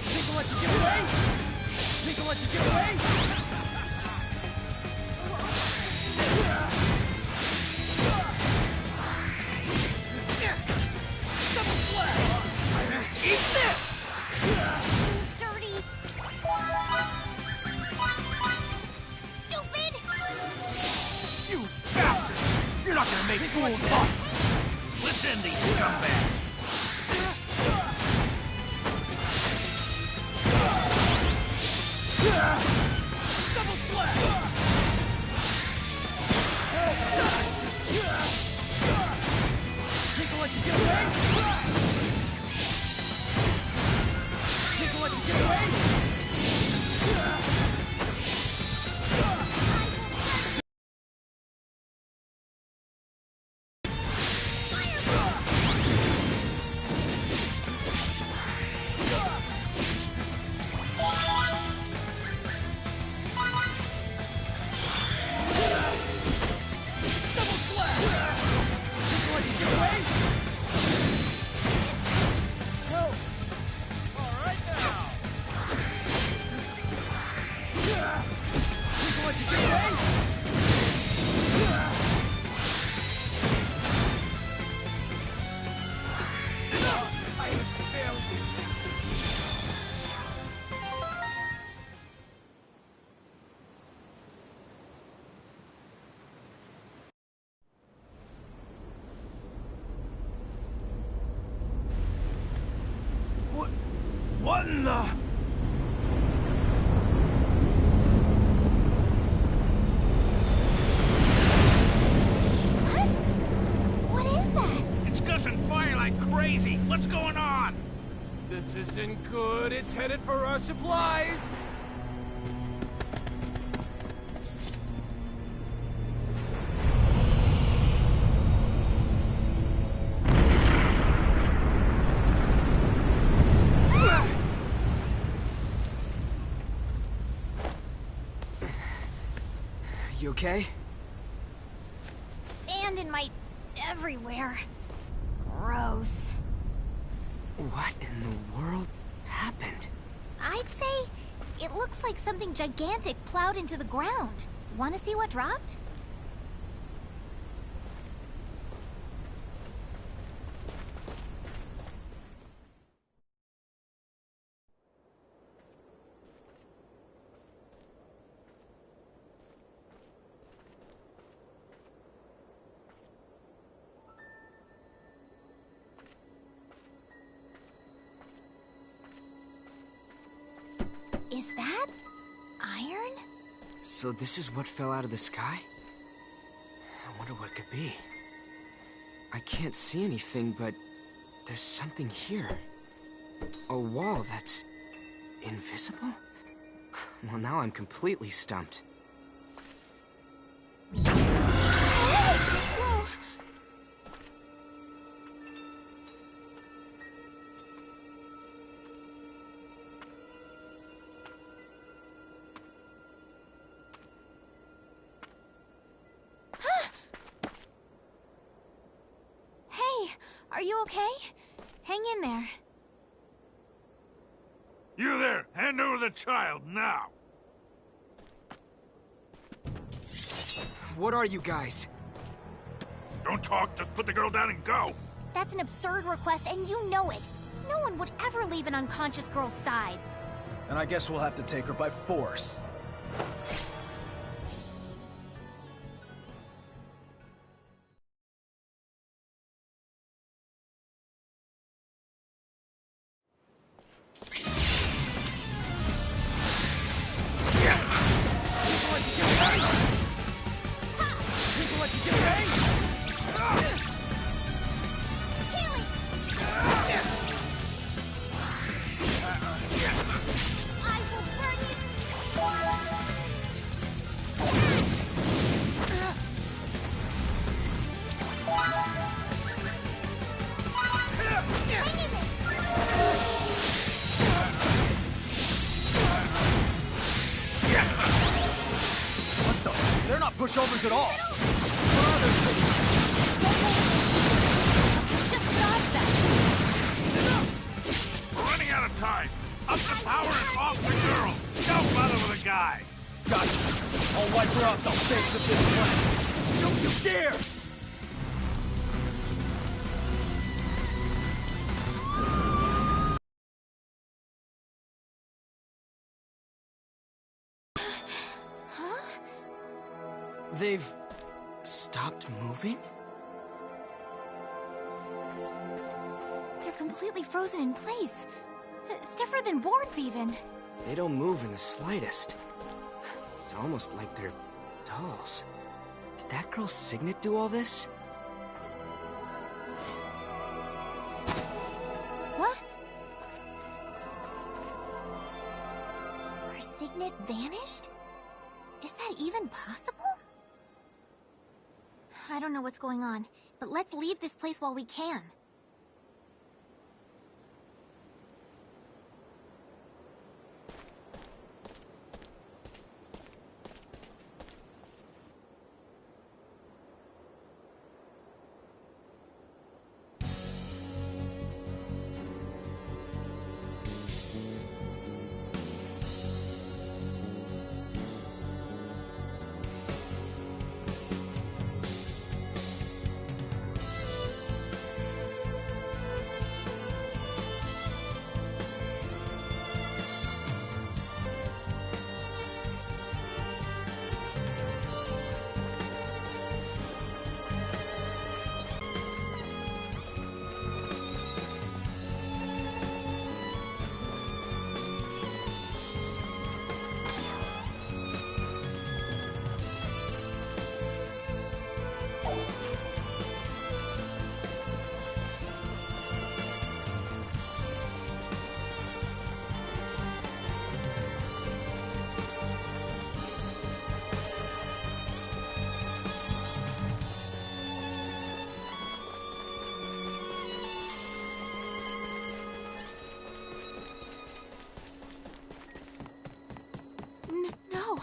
Think I'll let you get away? Think I'll let you get away? Double slap! Eat this! Dirty! Stupid! You bastard! You're not gonna make fools of us! Let's end these scumbags! Double slap! Think I'll let you get away? Think I'll let you get away? What in the... What? What is that? It's gushing fire like crazy. What's going on? This isn't good. It's headed for our supplies. You okay? Sand in my... everywhere. Gross. What in the world happened? I'd say it looks like something gigantic plowed into the ground. Want to see what dropped? Is that iron? So this is what fell out of the sky? I wonder what it could be. I can't see anything, but there's something here. A wall that's... invisible? Well, now I'm completely stumped. Whoa! Hey, are you okay? Hang in there. You there! Hand over the child, now! What are you guys? Don't talk, just put the girl down and go! That's an absurd request, and you know it. No one would ever leave an unconscious girl's side. And I guess we'll have to take her by force. I will burn you. They're not pushovers at all. Just dodge that. Gotcha! I'll wipe her off the face of this planet! Don't you dare! They've stopped moving? They're completely frozen in place. Stiffer than boards, even. They don't move in the slightest. It's almost like they're dolls. Did that girl Signet do all this? What? Our Signet vanished? Is that even possible? I don't know what's going on, but let's leave this place while we can. No.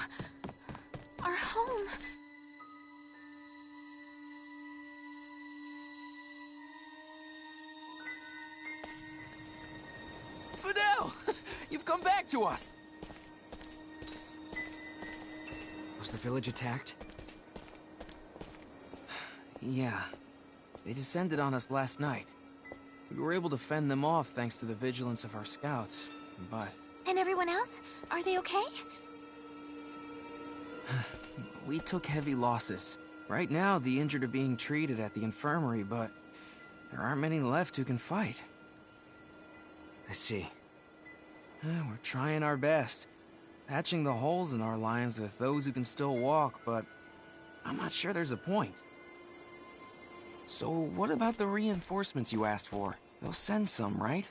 Our home. Fidel! You've come back to us! Was the village attacked? Yeah. They descended on us last night. We were able to fend them off thanks to the vigilance of our scouts, but... And everyone else? Are they okay? we took heavy losses. Right now, the injured are being treated at the infirmary, but there aren't many left who can fight. I see. We're trying our best, patching the holes in our lines with those who can still walk, but I'm not sure there's a point. So what about the reinforcements you asked for? They'll send some, right?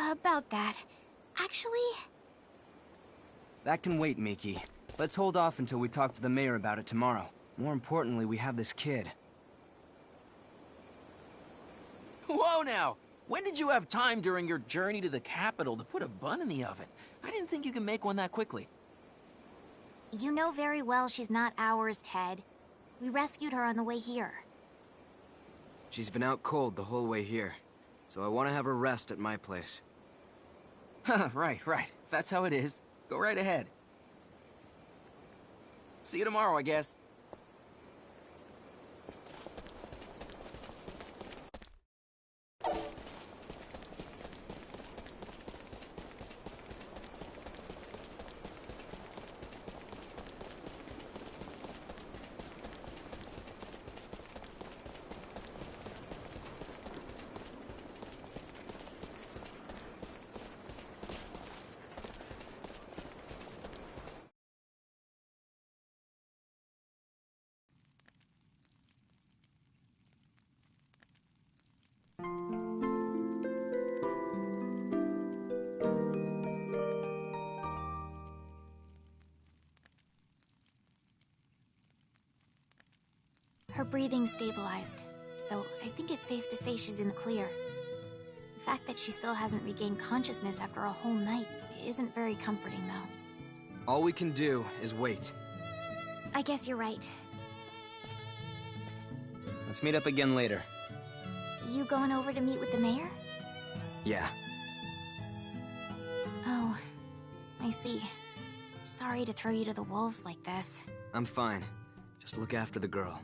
About that. Actually... That can wait, Miki. Let's hold off until we talk to the mayor about it tomorrow. More importantly, we have this kid. Whoa now! When did you have time during your journey to the capital to put a bun in the oven? I didn't think you could make one that quickly. You know very well she's not ours, Ted. We rescued her on the way here. She's been out cold the whole way here, so I want to have her rest at my place. Right. If that's how it is, go right ahead. See you tomorrow, I guess. Her breathing stabilized, so I think it's safe to say she's in the clear. The fact that she still hasn't regained consciousness after a whole night isn't very comforting, though. All we can do is wait. I guess you're right. Let's meet up again later. You going over to meet with the mayor? Yeah. Oh, I see. Sorry to throw you to the wolves like this. I'm fine. Just look after the girl.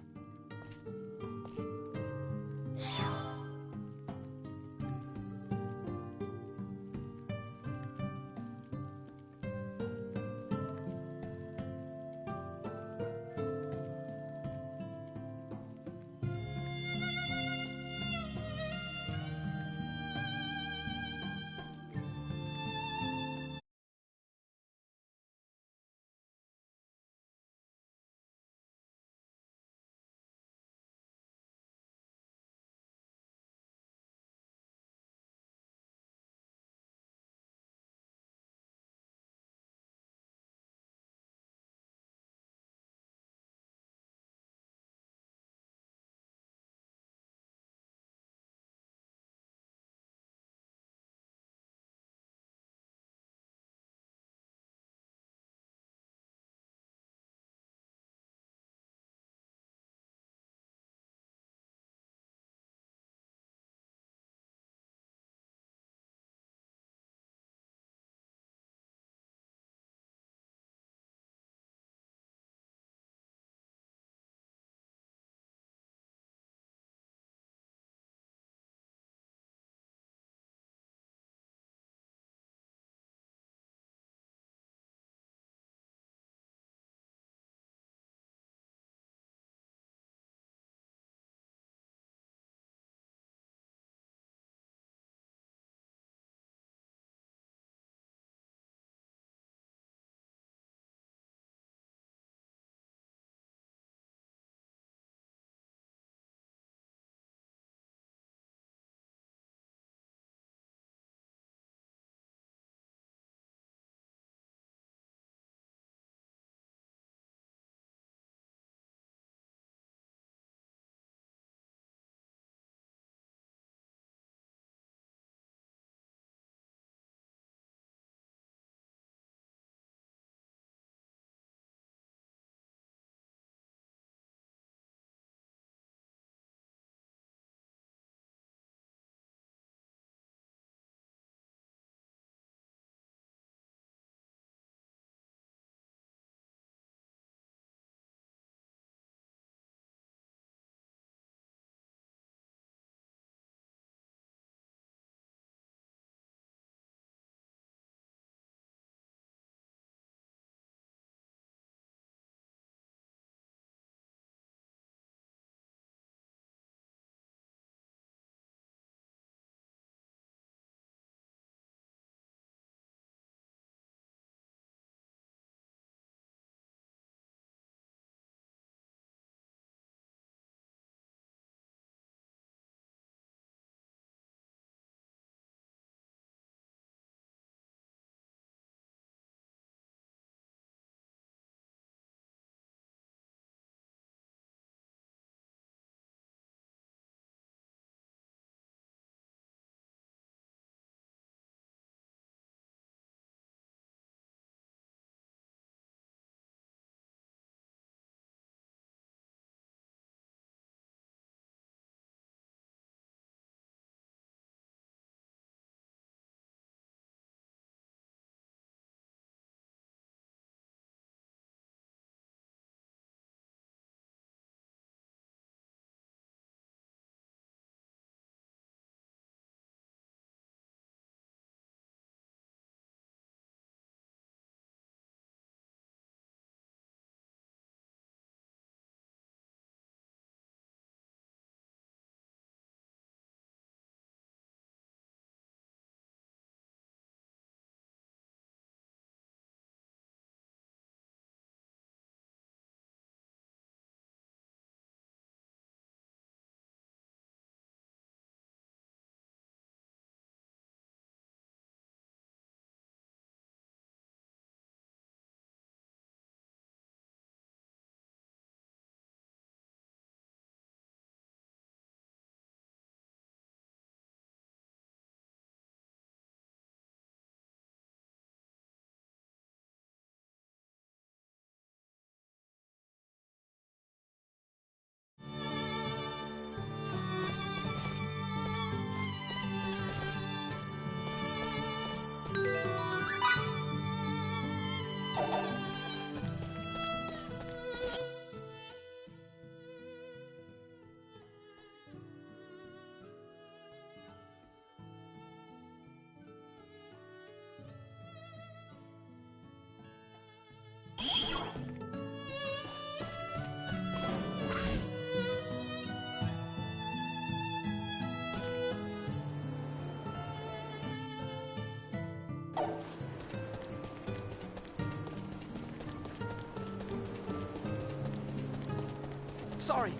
Sorry.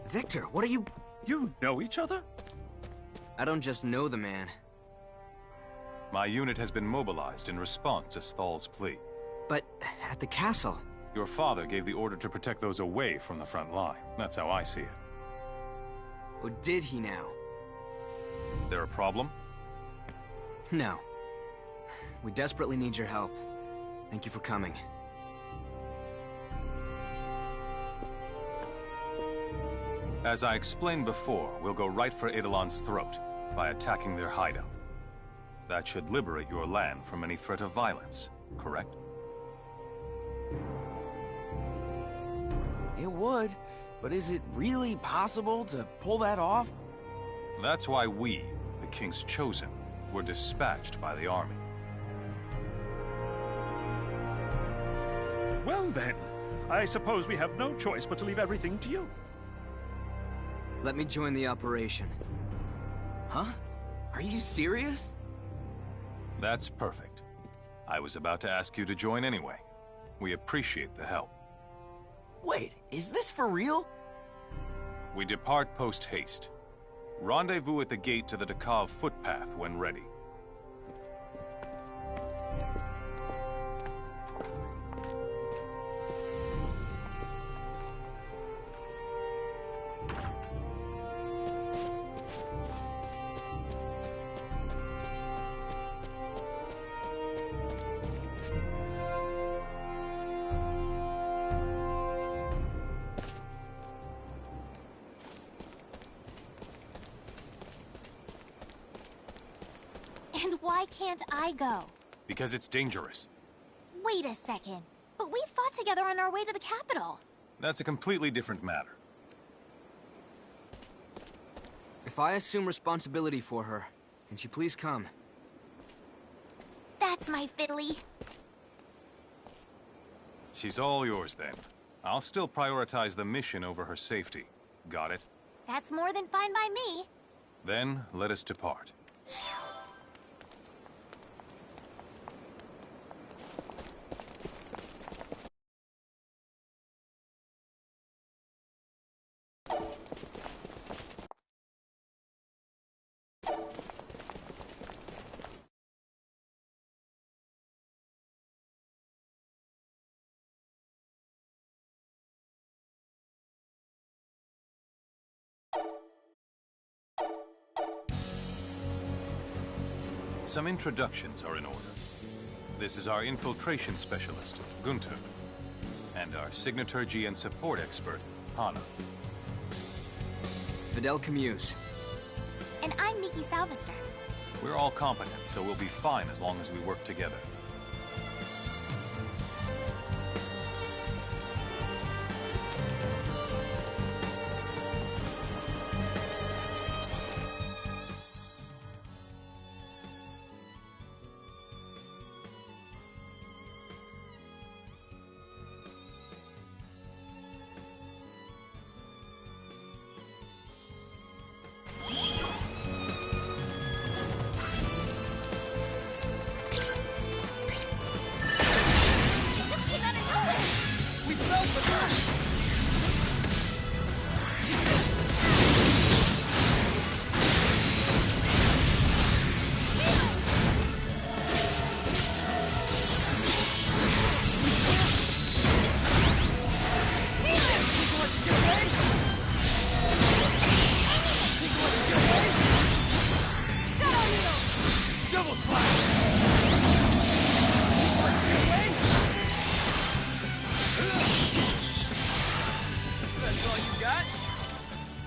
Victor, what are you... You know each other? I don't just know the man. My unit has been mobilized in response to Thal's plea. But at the castle... Your father gave the order to protect those away from the front line. That's how I see it. Oh, did he now? There a problem? No. We desperately need your help. Thank you for coming. As I explained before, we'll go right for Eidolon's throat by attacking their hideout. That should liberate your land from any threat of violence, correct? It would, but is it really possible to pull that off? That's why we, the King's Chosen, were dispatched by the army. Well then, I suppose we have no choice but to leave everything to you. Let me join the operation. Huh? Are you serious? That's perfect. I was about to ask you to join anyway. We appreciate the help. Wait, is this for real? We depart post-haste. Rendezvous at the gate to the Dakav footpath when ready. And why can't I go? Because it's dangerous. Wait a second. But we fought together on our way to the capital. That's a completely different matter. If I assume responsibility for her, can she please come? That's my fiddly. She's all yours then. I'll still prioritize the mission over her safety. Got it? That's more than fine by me. Then, let us depart. Some introductions are in order. This is our infiltration specialist, Gunther, and our signaturgy and support expert, Hana. Fidel Camuse. And I'm Miki Salvester. We're all competent, so we'll be fine as long as we work together.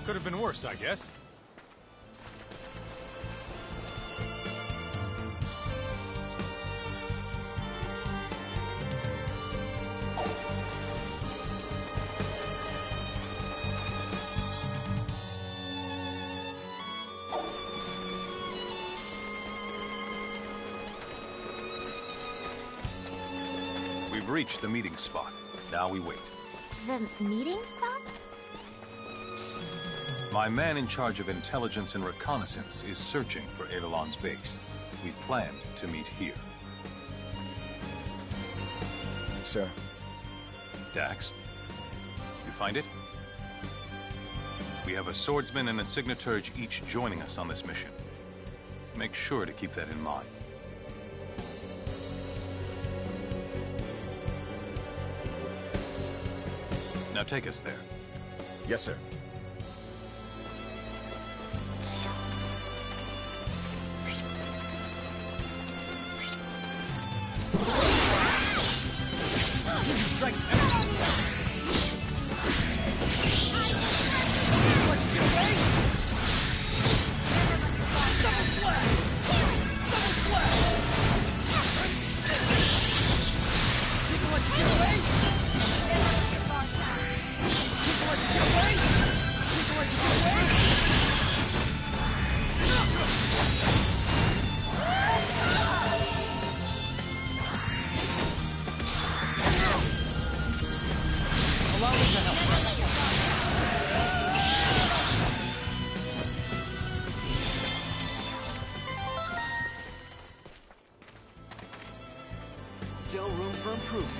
Could have been worse, I guess. reached the meeting spot. Now we wait. The meeting spot? My man in charge of intelligence and reconnaissance is searching for Eidolon's base. We planned to meet here. Sir. Dax, you find it? We have a swordsman and a signaturge each joining us on this mission. Make sure to keep that in mind. Now take us there. Yes, sir. Strikes everyone. Let's get away! Double slash! Double slash! People want to get away! People want to get away! People want to get away! Allow me to help. Still room for improvement.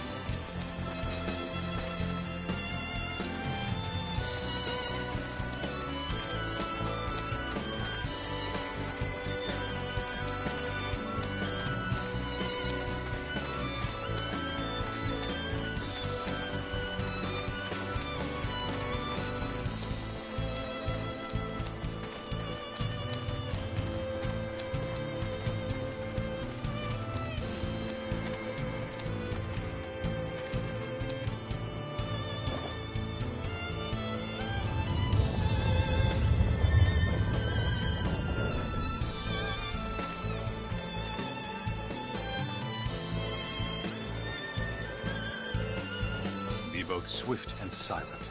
Be both swift and silent.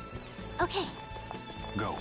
Okay. Go.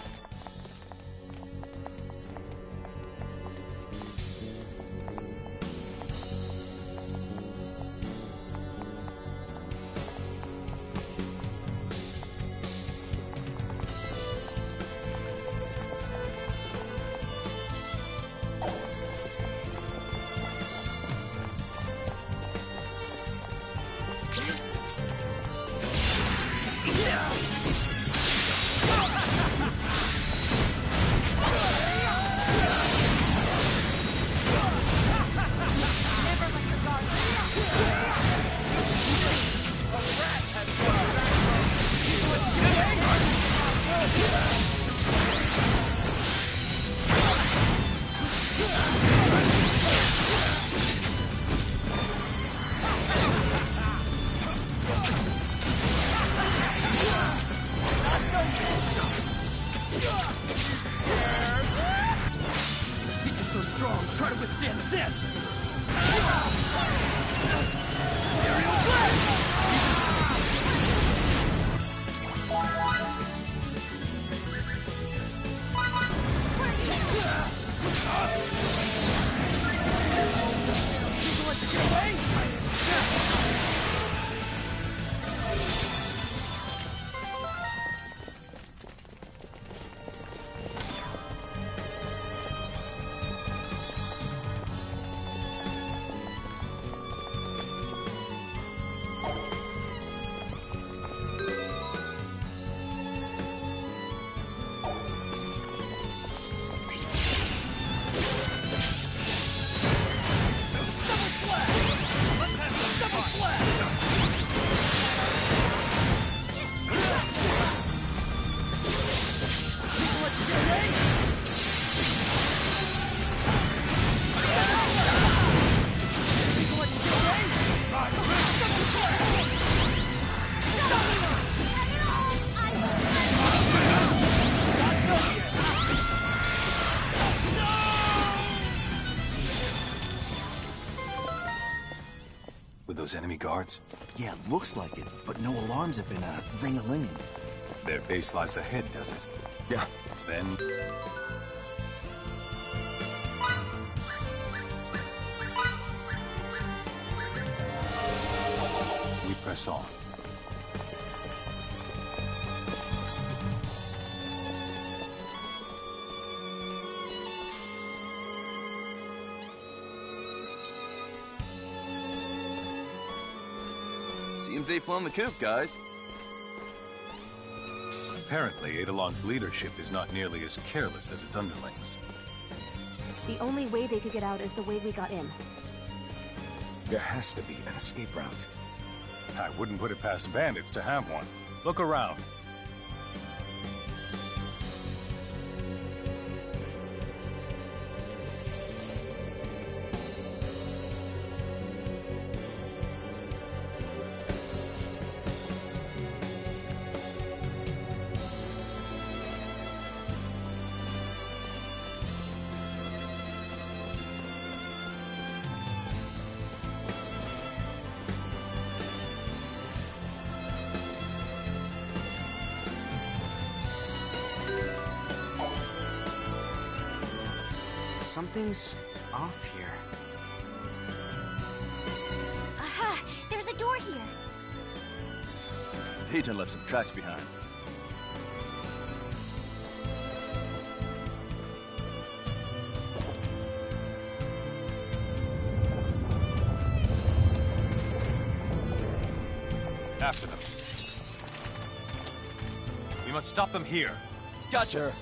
Think you're so strong, try to withstand this! Aerial blast! People want to get away? With those enemy guards? Yeah, looks like it, but no alarms have been ring-a-linging. Their base lies ahead, does it? Yeah. Then... We press on. Seems they've flown the coop, guys. Apparently, Eidolon's leadership is not nearly as careless as its underlings. The only way they could get out is the way we got in. There has to be an escape route. I wouldn't put it past bandits to have one. Look around. Something's off here. Aha! There's a door here! Dayton left some tracks behind. After them. We must stop them here. Gotcha. Sir.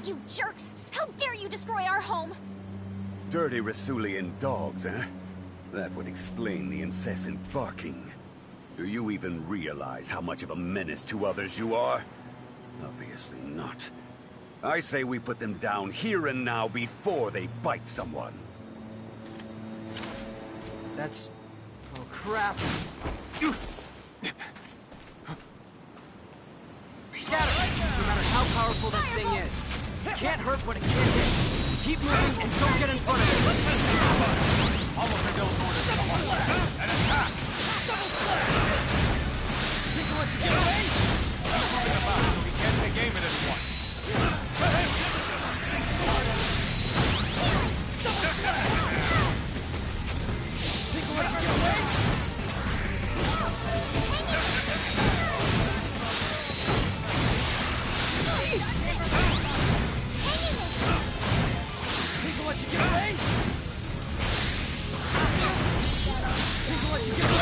You jerks! How dare you destroy our home! Dirty Rasulian dogs, eh? That would explain the incessant barking. Do you even realize how much of a menace to others you are? Obviously not. I say we put them down here and now before they bite someone. That's... oh crap. Scatter! No matter how powerful that thing is, it can't hurt what it can't hit. Keep moving and don't get in front of it. Follow Miguel's orders to the homeland and attack! Think you want to get away? He's moving about so he can't take aim at anyone. Think you want to get away? Think you want to get away? Think you want to get away?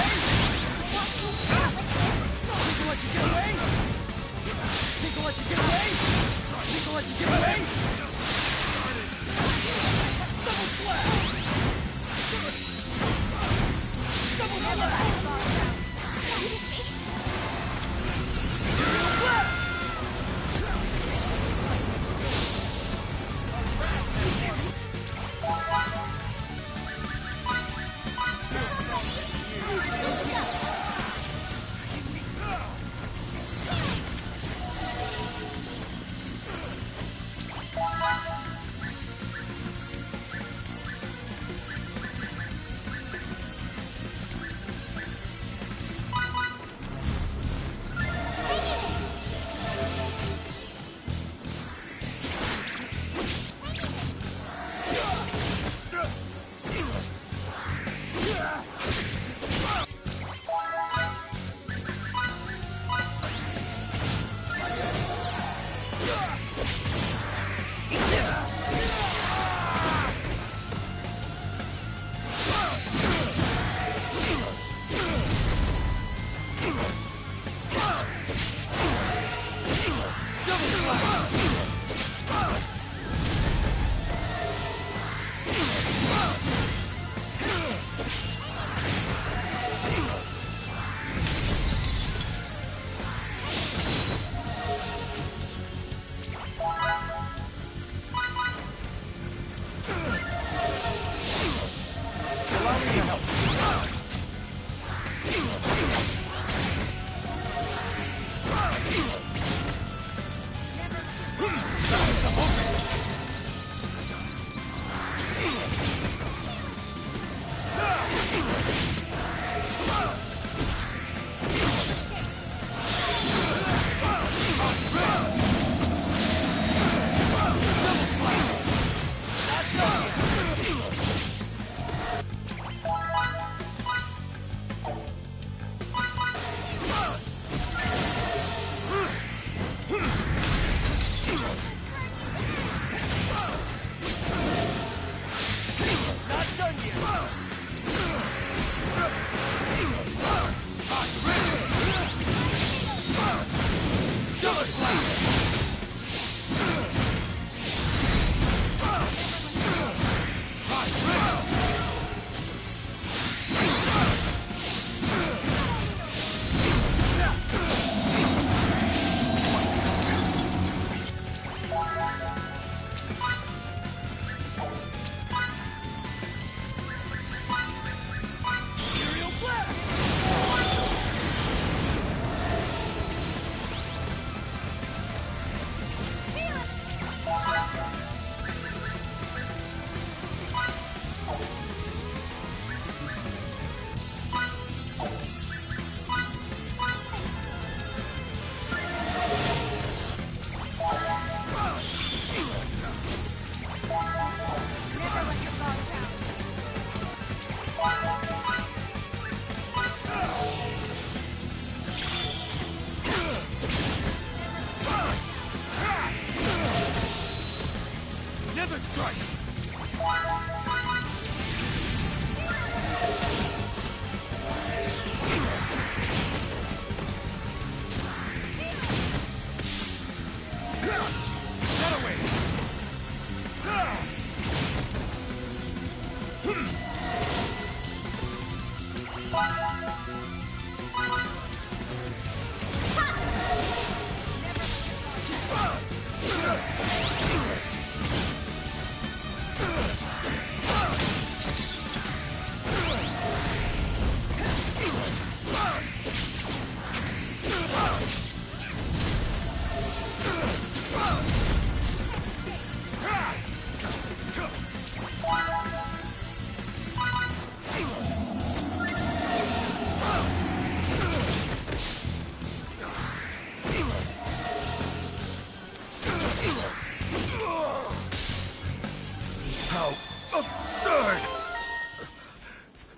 How absurd!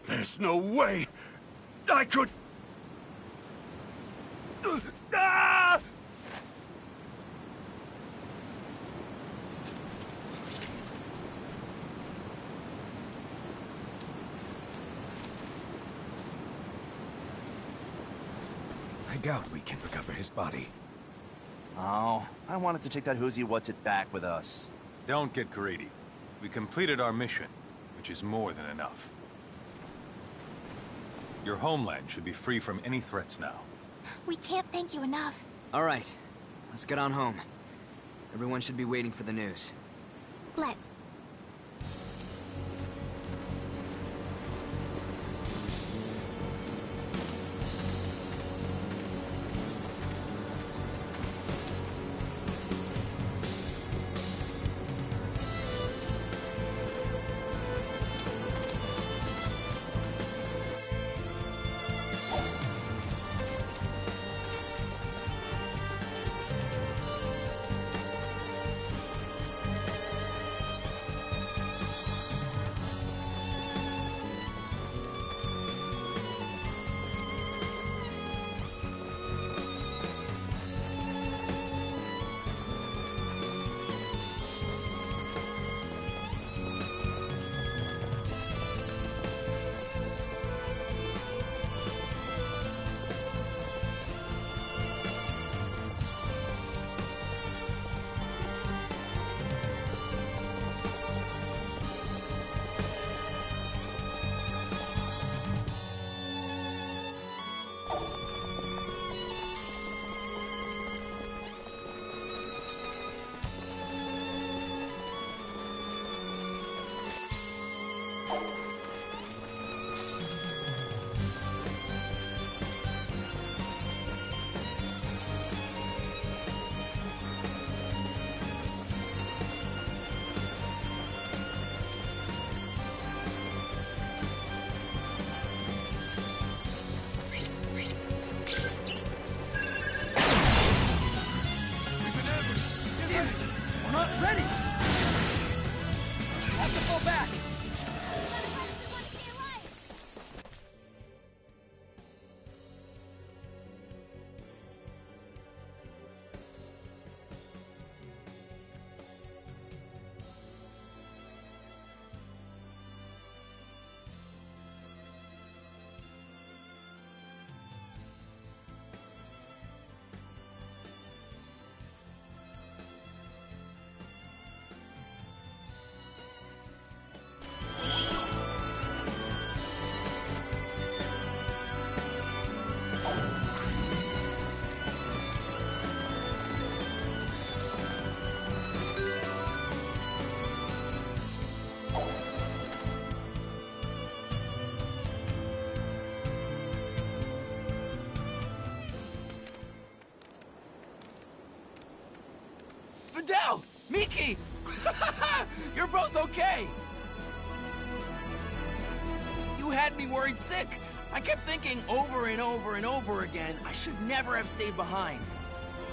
There's no way I could... Ah! I doubt we can recover his body. Oh, I wanted to take that who's-he what's-it back with us. Don't get greedy. We completed our mission, which is more than enough. Your homeland should be free from any threats now. We can't thank you enough. All right, let's get on home. Everyone should be waiting for the news. Let's. Fidel! Miki! You're both okay! You had me worried sick. I kept thinking over and over and over again, I should never have stayed behind.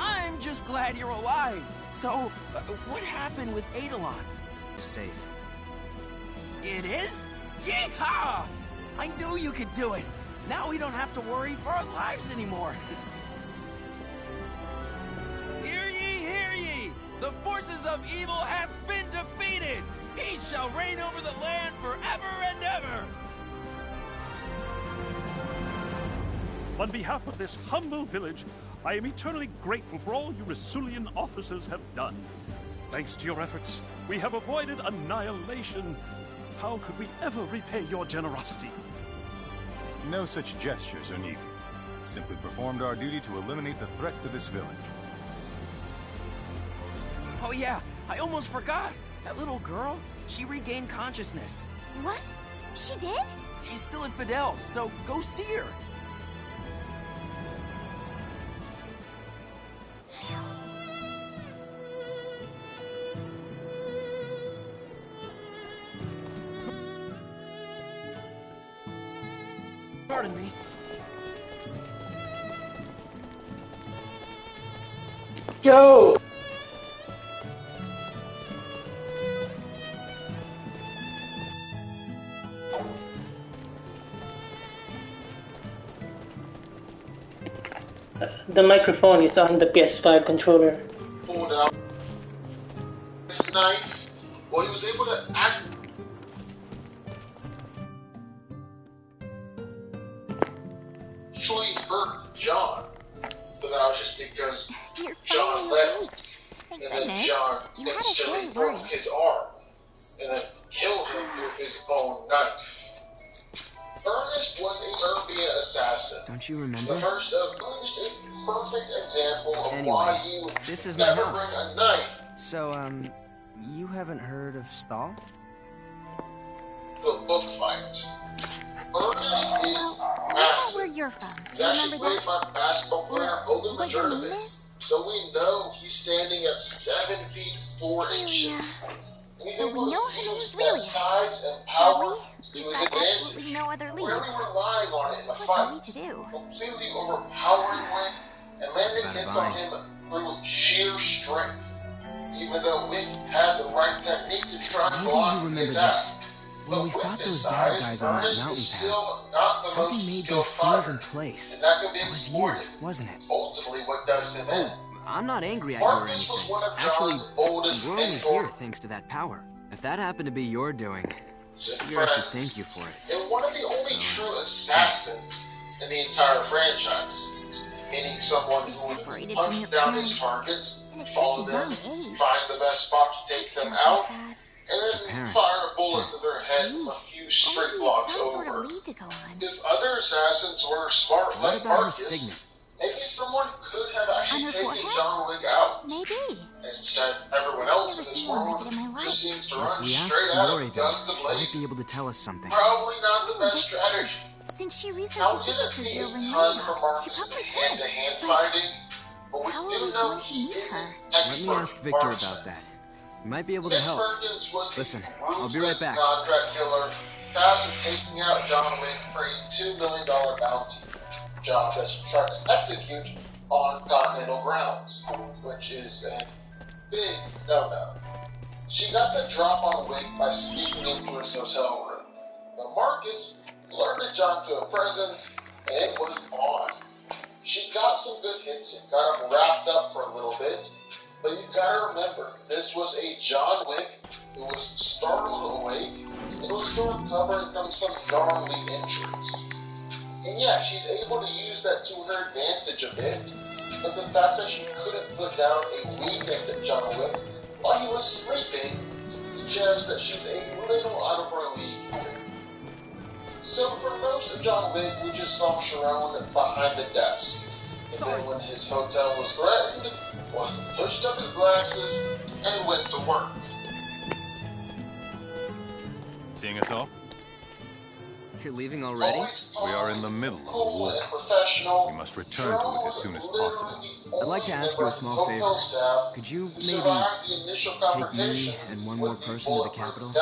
I'm just glad you're alive. So, what happened with Eidolon? Safe. It is? Yeehaw! I knew you could do it. Now we don't have to worry for our lives anymore. Hear ye, hear ye! The forces of evil have been defeated! He shall reign over the land forever and ever! On behalf of this humble village, I am eternally grateful for all you Rasulian officers have done. Thanks to your efforts, we have avoided annihilation. How could we ever repay your generosity? No such gestures are needed. Simply performed our duty to eliminate the threat to this village. Oh yeah, I almost forgot. That little girl, she regained consciousness. What? She did? She's still at Fidel's, so go see her. Pardon me. Go! The microphone is on the PS5 controller. Pulled out his knife. Well, he was able to actually hurt John. But that was just because John left, and then John instantly broke his arm, and then killed him with his own knife. Ernest was a Serbian assassin. Don't you remember? The first of just a perfect example of Anyway, why you this is my never house. bring a knife So, you haven't heard of Stahl? to a book fight. Ernest is Where massive. you're from? He's Do you actually remember played that? by basketball player Bogdan What your name Bogdanovic. is? So we know he's standing at 7 feet 4 inches. So we know her name's that Relia. size and power to We've his got advantage. absolutely no other Really leads. relying on it in a What fight. are we to do? Completely overpowering Wick, and landing Out of hits on mind. him through sheer strength. Even though Wick had the right technique to try and Maybe block you the remember attack. this. When But we with fought his those bad size, guys on that Ernest mountain is path, still not the something most made them skilled freeze in fighter, place. and that can be It was you, exploited. wasn't it? Ultimately, what does him in. I'm not angry at you or Marcus was anything. one of Actually, John's oldest we're only mentors. here thanks to that power. If that happened to be your doing, maybe I should thank you for it. And one of the only true assassins in the entire franchise, meaning someone who would Separated from your hunt down his parents. target, And at follow such a young them, age. find the best spot to take them Terribly out, sad. and then Parents. fire a bullet to their head from a Jeez. few Only straight he had blocks some sort of over. lead to go on. If other assassins were smart What like about her Marcus, signet? maybe someone could have actually On her taken forehead? John Wick out. Maybe. Instead, everyone I've else never in this seen one like world it in my life. just seems to If run we ask straight out Fiore, of though, guns she might ablaze. be able to tell us something. Probably not the best That's strategy. Since she Now, researches we didn't signatures see a over ton Night from she Marcus probably could. hand-to-hand But fighting, but we how are do we know going to he meet is her? an Let expert me ask Victor marksman. about that. He might be able to Miss help. Perkins was Listen, a I'll be right ruthless back. contract killer tasked with taking out John Wick for a $2 million bounty job that he tried to execute on continental grounds, which is a big no-no. She got the drop on Wick by sneaking into his hotel room. But Marcus alerted John to a presence, and it was on. She got some good hits and got him wrapped up for a little bit, but you gotta remember, this was a John Wick who was startled awake and was still recovering from some gnarly injuries. And yeah, she's able to use that to her advantage a bit, but the fact that she couldn't put down a weekend at John Wick while he was sleeping suggests that she's a little out of her league here. So for most of John Wick, we just saw Sharon behind the desk. And then when his hotel was threatened, well, he pushed up his glasses and went to work. Seeing us off? You're leaving already? We are in the middle of a Cool war. and professional, We must return to it as soon as possible. I'd like to ask you a small favor. Could you maybe take me and one more person to the capital?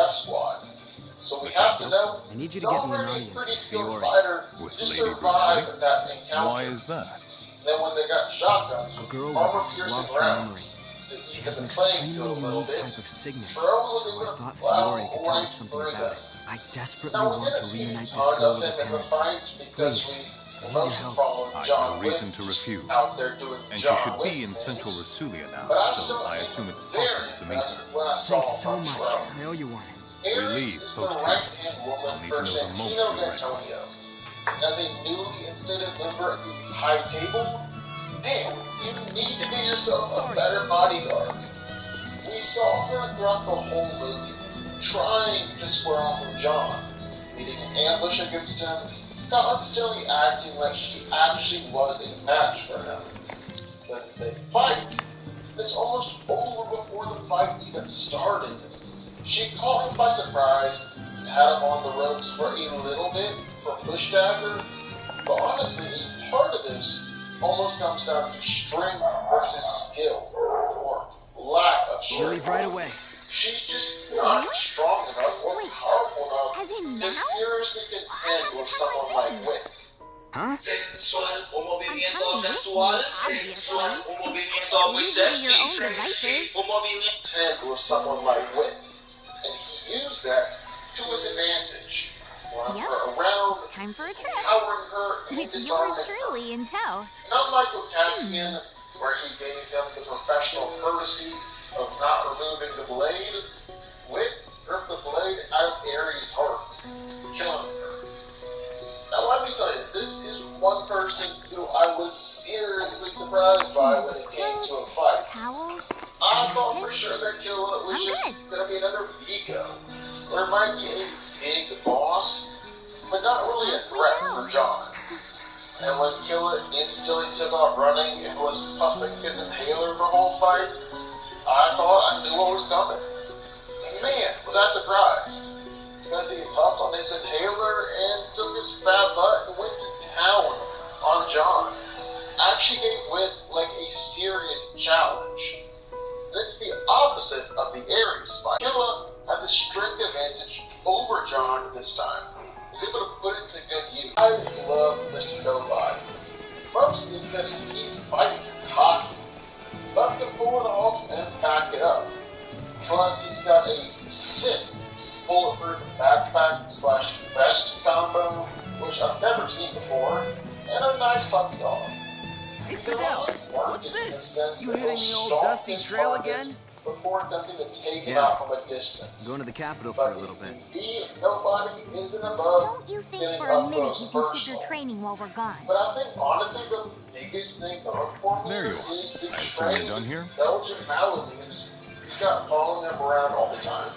So we have to know, I need you to get me an audience pretty with skilled Fiore. fighter With just Lady survived Brunelli? that encounter. Why is that? Then when they got shotguns, A girl with armor us has piercing lost her memory. rounds, they She even has an the playing extremely field a little unique bit. type of signet, Throw so was I able thought to plow Fiore could tell right us something through about them. it. I desperately Now, we want didn't to see reunite a this ton girl of with her them in the parents. fight because Please, we I need your mostly help. followed I've John no reason Wick to refuse. out there doing And she John should Wick be in things. central Rasulia now, But I so still I am assume it's very possible to meet impressed her. when I saw Thanks so her much. throw. I owe you one. We Ares leave is the post-haste. right-hand woman I'll need to for know the moment Santino we're ready. D'Antonio. As a newly instated member of the High Table, man, you need to get yourself a better bodyguard. We saw her throughout the whole movie, trying to square off with John, leading an ambush against him, constantly acting like she actually was a match for him. But if they fight, is almost over before the fight even started. She caught him by surprise and had him on the ropes for a little bit for push dagger, but honestly, part of this almost comes down to strength versus skill, or lack of strength. We'll leave right away. She's just not strong enough or powerful enough as in to now? seriously contend with someone like Wick. Huh? I'm coming with you, obviously. Leave you to your own devices. Contend with someone like Wick, and he used that to his advantage. Yep, Her around, it's time for a trip. powering her and With disarming yours her. truly in tow. And unlike with Cassian, where he gave him the professional courtesy of not removing the blade, Wick ripped the blade out of Ares' heart, killing her. Now let me tell you, this is one person who I was seriously surprised by when it came to a fight. Towels, I thought for sure that Killa was just going to be another ego, or it might be a big boss, but not really a threat for John. And when Killa instantly took off running and was puffing his inhaler the whole fight, I thought I knew what was coming. And man, was I surprised. Because he puffed on his inhaler and took his fat butt and went to town on John. Actually gave Wick like a serious challenge. And it's the opposite of the Ares fight. Killa had the strength advantage over John this time. He was able to put it to good use. I love Mr. Nobody. Mostly because he fights cocky, but can pull it off and back it up. Plus, he's got a sick bulletproof backpack / vest combo, which I've never seen before, and a nice puppy dog. Hey, Fidel, what's this? You hitting the old dusty trail again? Before attempting to take him out from a distance. I'm going to the capital for a little bit. Nobody isn't above. Don't you think for a minute you can skip your training while we're gone? But I think honestly the biggest thing to look for me is the trained Belgian Malamutes he's got following him around all the time.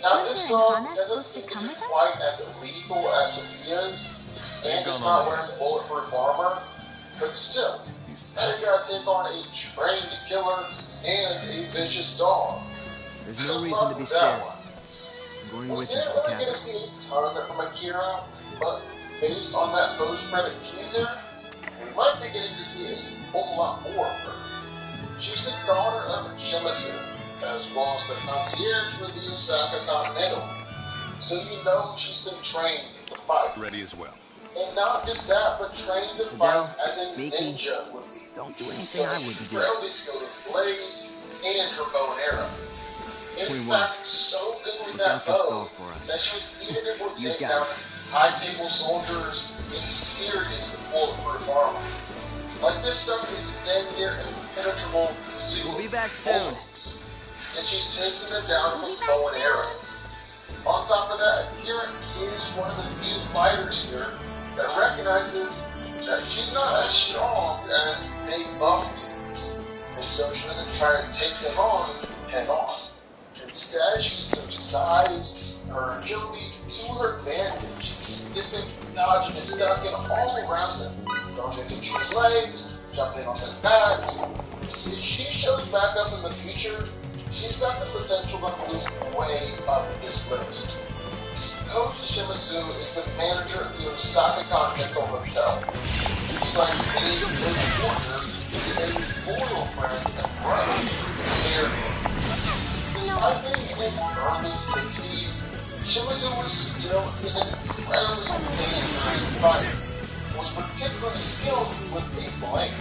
Now this dog doesn't seem to be quite as lethal as Sophia's, and it's not wearing bulletproof armor, but still, now you gotta take on a trained killer and a vicious dog. There's no reason to be scared. I'm going with you to the We're capital. gonna see a ton from Akira, but based on that post-credit teaser, we might be getting to see a whole lot more of her. She's the daughter of Shimizu, as well as the concierge with the Osaka Continental, so you know she's been trained to fight. Ready as well. And not just that, but trained to fight as a ninja would be. Don't do anything I wouldn't do. Incredibly skilled with blades and her bow and arrow. In fact, so good with that bow that she was even able to take down high-table soldiers in serious bulletproof armor. Like, this stuff is damn near impenetrable to We'll be back soon. bullets. And she's taking them down with bow and arrow. On top of that, Akira is one of the few fighters here that recognizes that she's not as strong as big buff dudes, and so she doesn't try to take them on head on. Instead, she uses her size, her agility to her advantage, dipping, dodging, and ducking all around them, throwing into each legs, jumping on their backs. If she shows back up in the future, she's got the potential to move way up this list. Koji Shimizu is the manager of the Osaka Continental Hotel. She's like any good foreigner is a loyal friend and brother to Mary. Despite being in his early 60s, Shimizu was still an incredibly dangerous fighter. Was particularly skilled with a blade.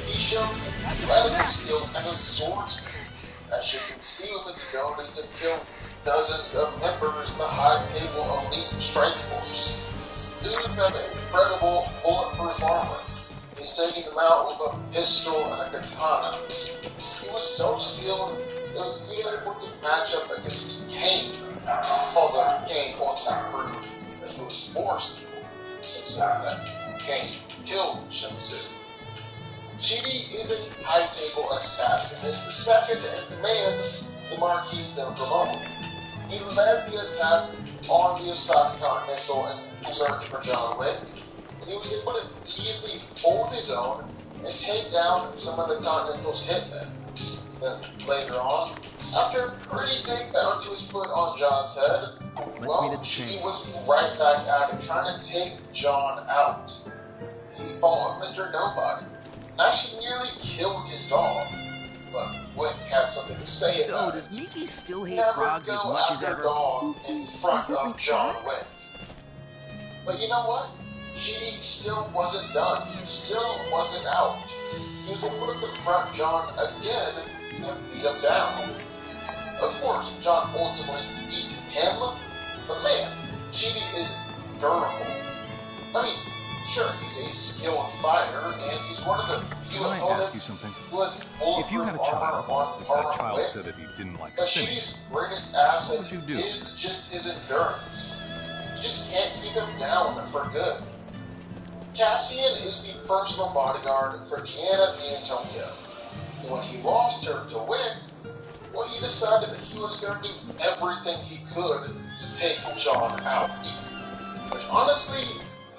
He showed incredible skill as a swordsman, as you can see with his ability to kill dozens of members of the high-table elite strike force. Dudes have incredible bulletproof armor. He's taking them out with a pistol and a katana. He was so skilled, it was even able to match up against Kane, although Kane was not proved that he was more skilled, except that Kane killed Shimizu. Chidi is a high-table assassin, is the second in command of the Marquis del Ramon. He led the attack on the Osaka Continental in the search for John Wick, and he was able to easily hold his own and take down some of the Continental's hitmen. Then later on, after a pretty big bounty was put on John's head, well, she was right back at it, trying to take John out. He followed Mr. Nobody, and actually nearly killed his dog. But Wick had something to say about it. So, does Miki still hate Never frogs as go much as after ever? dog in front doesn't of like John frogs? Wick. But you know what? He still wasn't done. He still wasn't out. He was able to confront John again and beat him down. Of course, John ultimately beat him, but man, Chidi is durable. I mean, sure, he's a skilled fighter, and he's one of the few Can I opponents ask you something? who has If you had a child, if that child said that he didn't like but spinach, Chidi's greatest asset what would you do? is just his endurance. You just can't keep him down for good. Cassian is the personal bodyguard for Gianna D'Antonio. When he lost her to Wick, well, he decided that he was going to do everything he could to take John out. Which honestly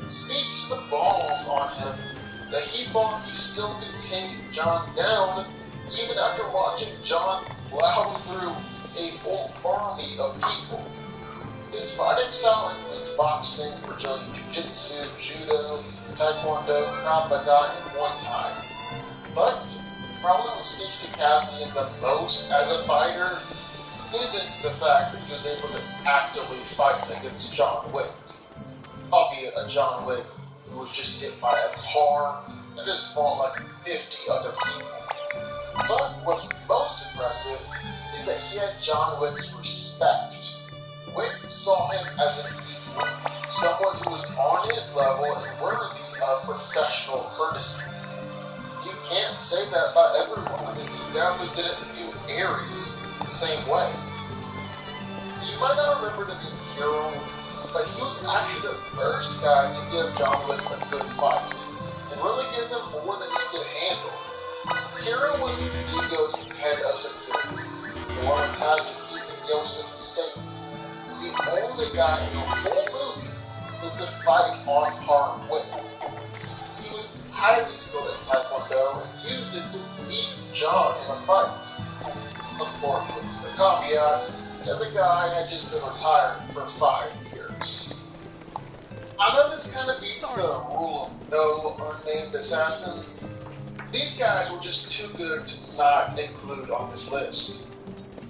speaks to the balls on him that he thought he still could take John down even after watching John plow through a whole army of people. His fighting style includes boxing, Brazilian Jiu-Jitsu, Judo, Taekwondo, Krav Maga, and Muay Thai. But probably what speaks to Cassian the most as a fighter isn't the fact that he was able to actively fight against John Wick. Albeit a John Wick who was just hit by a car and just fought like 50 other people. But what's most impressive is that he had John Wick's respect. Wick saw him as an equal, someone who was on his level and worthy of professional courtesy. You can't say that about everyone. I mean, he definitely didn't view Ares the same way. You might not remember the name Hero, but he was actually the first guy to give John Wick a good fight, and really give him more than he could handle. Hero was Hugo's head of security, the one who had to keep Yosef safe. The only guy in the whole movie who could fight on par with him. He was highly skilled at Taekwondo and used it to beat John in a fight. Of course, with the caveat that the guy had just been retired for 5 years. I know this kind of beats the rule of no unnamed assassins. These guys were just too good to not include on this list.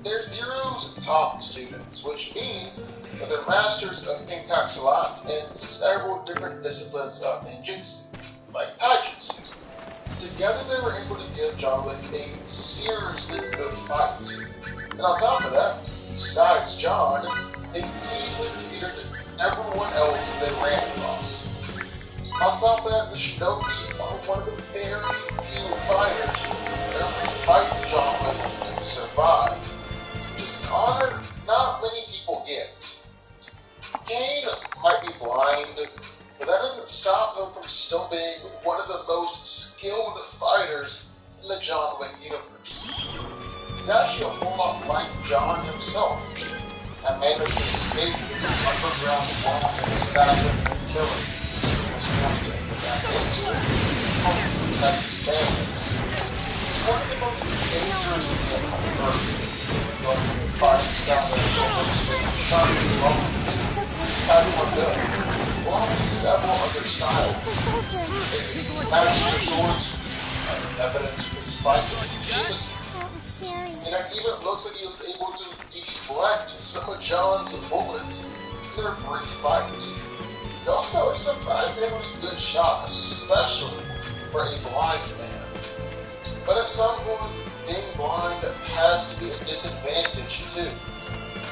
They're Zero's top students, which means that they're masters of Impact and several different disciplines of ninjutsu, like Taijutsu. Together they were able to give John Wick a seriously good fight. And on top of that, besides John, they easily defeated everyone else they ran across. On top of that, the Shinobi are one of the very few fighters that ever fight John Wick and survive. Just an honor not many people get. Kane might be blind, but that doesn't stop him from still being one of the most skilled fighters in the John Wick universe. He's actually a whole lot like John himself, and managed to escape his underground world and assassin and killer. He was forced to enter back into it. He's home to protect his family. He's one of the most dangerous men on earth. Going from the fighting style that is shocking alone. Taekwondo, along with several other styles. Magic swords, evidence of his fighting. And it even looks like he was able to deflect some of John's bullets in their brief fight. He also is surprisingly good shot, especially for a blind man. But at some point, being blind has to be a disadvantage too,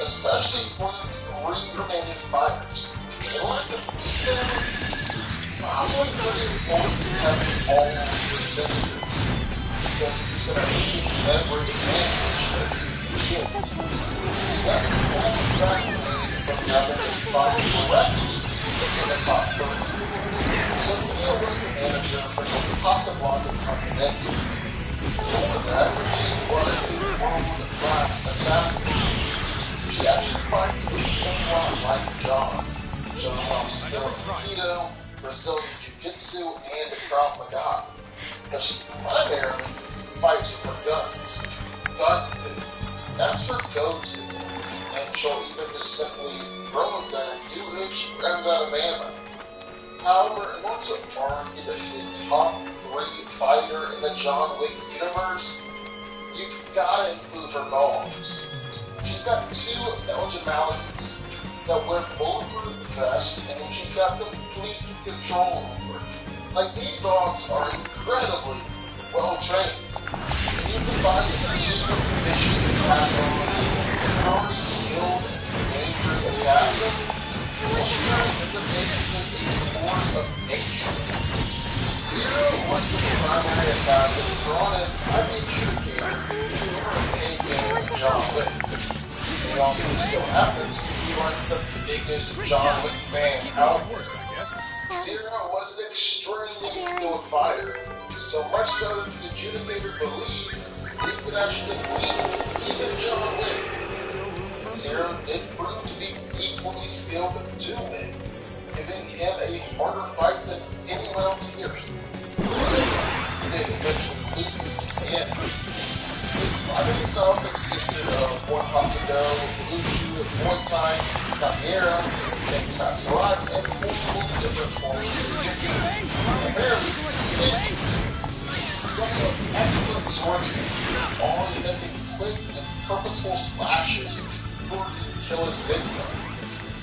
especially for the 3 remaining fighters. In order to beat them, it's probably pretty important to have all your senses, because he's going to need every advantage that he gets. That's the only track you need from having a fight correct in the top 30. So Mia was the manager for the Casablanca Continental. Before that, she was a world-class assassin. She actually fights somewhat like John. John loves skill in Aikido, Brazilian Jiu-Jitsu, and Krav Maga. But she primarily fights with her guns. gun. That's her go-to, and she'll even just simply throw a gun at you if she runs out of ammo. However, in order to argue that she's a top 3 fighter in the John Wick universe, you've gotta include her dogs. She's got 2 Belgian Maladies that wear bulletproof vests, and she's got complete control over it. Like, these dogs are incredibly well trained. And you combine the super vicious attack on an already skilled and dangerous assassin, well, she turns into basically a force of nature. Zero was the primary assassin drawn in by the adjudicator to overtake John Wick. He also still happens to be like the biggest John Wick fan out there. Zero was an extremely skilled fighter, so much so that the adjudicator believed he could actually defeat even John Wick. Zero did prove to be equally skilled to Wick, giving him a harder fight than anyone else here. They eventually lose again. His fighting style consisted of one Hokkaido, Luchu, Muay Thai, Capoeira, and Katsurai, and multiple different forms of jiu-jitsu. Apparently, he's also excellent swordsman, all inventing quick and purposeful slashes in order to kill his victim.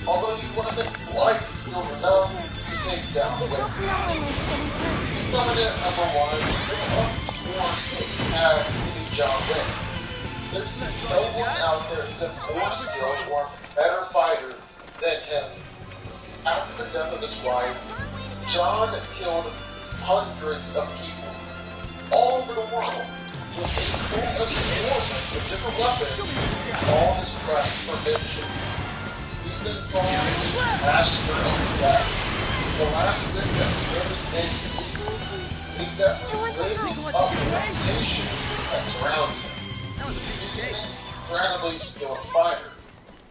Although he wasn't quite skilled enough to take down the weapon. He's coming in at number 1, of course, had to be John Wick. There's no one out there who's a more skilled or better fighter than him. After the death of his wife, John killed hundreds of people all over the world with a full assortment of different weapons, all his quest for vengeance. He's been called the master of death, the last thing that really makes him. He definitely lives up to the reputation that surrounds him. He's an incredibly skilled fighter,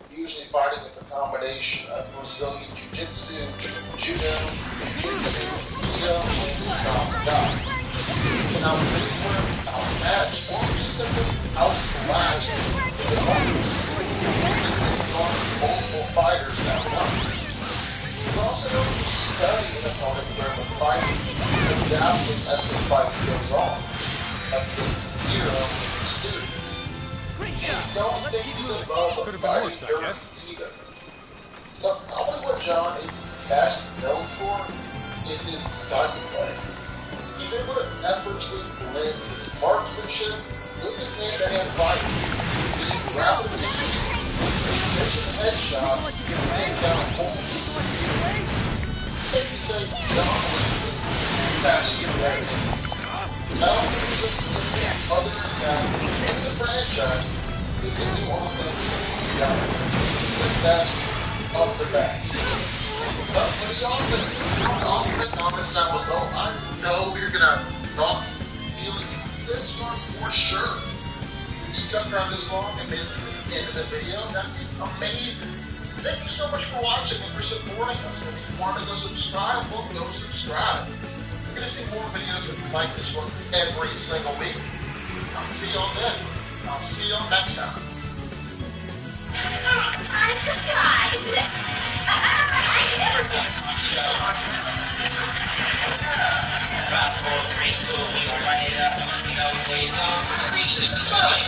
usually fighting with a combination of Brazilian Jiu-Jitsu, Judo, Jiu-Jitsu, Judo, and Krav Maga. He can out-maneuver, out-match, or just simply outlast the opponent. He can take on multiple fighters at once. He's also known to study an opponent during the fight and adapt it as the fight goes on, like the Zero students. Don't think he's above a fighting dirt either. Look, probably what John is best known for is his gunplay. He's able to effortlessly blend his marksmanship with his hand-to-hand fighting. He can rapidly precision headshots and take down holes. Safe to say, John is faster than it is. Not only is it other assassins in the franchise, he can do all the things he's done. He's the best of the best. But when he also the comments down below, I know you're gonna not feelings this one for sure. You stuck around this long and made it to the end of the video. That's amazing. Thank you so much for watching and for supporting us. If you want to go subscribe, well, go subscribe. You're gonna see more videos like this one every single week. I'll see y'all then. I'll see y'all next time. I'm surprised. I never guessed on show. 5, 4, 3, 2, we gonna run it up. No days off. Reach the sun.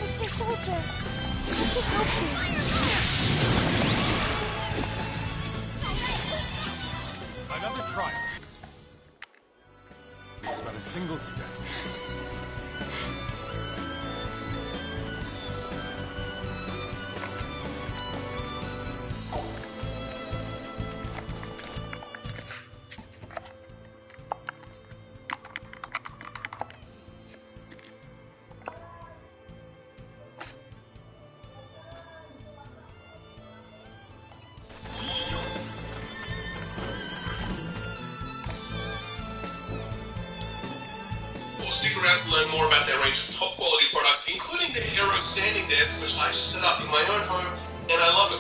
Mr. Soldier! Another trial. It's but a single step. Well, stick around to learn more about their range of top quality products, including their Hero Standing Desk, which I just set up in my own home, and I love it.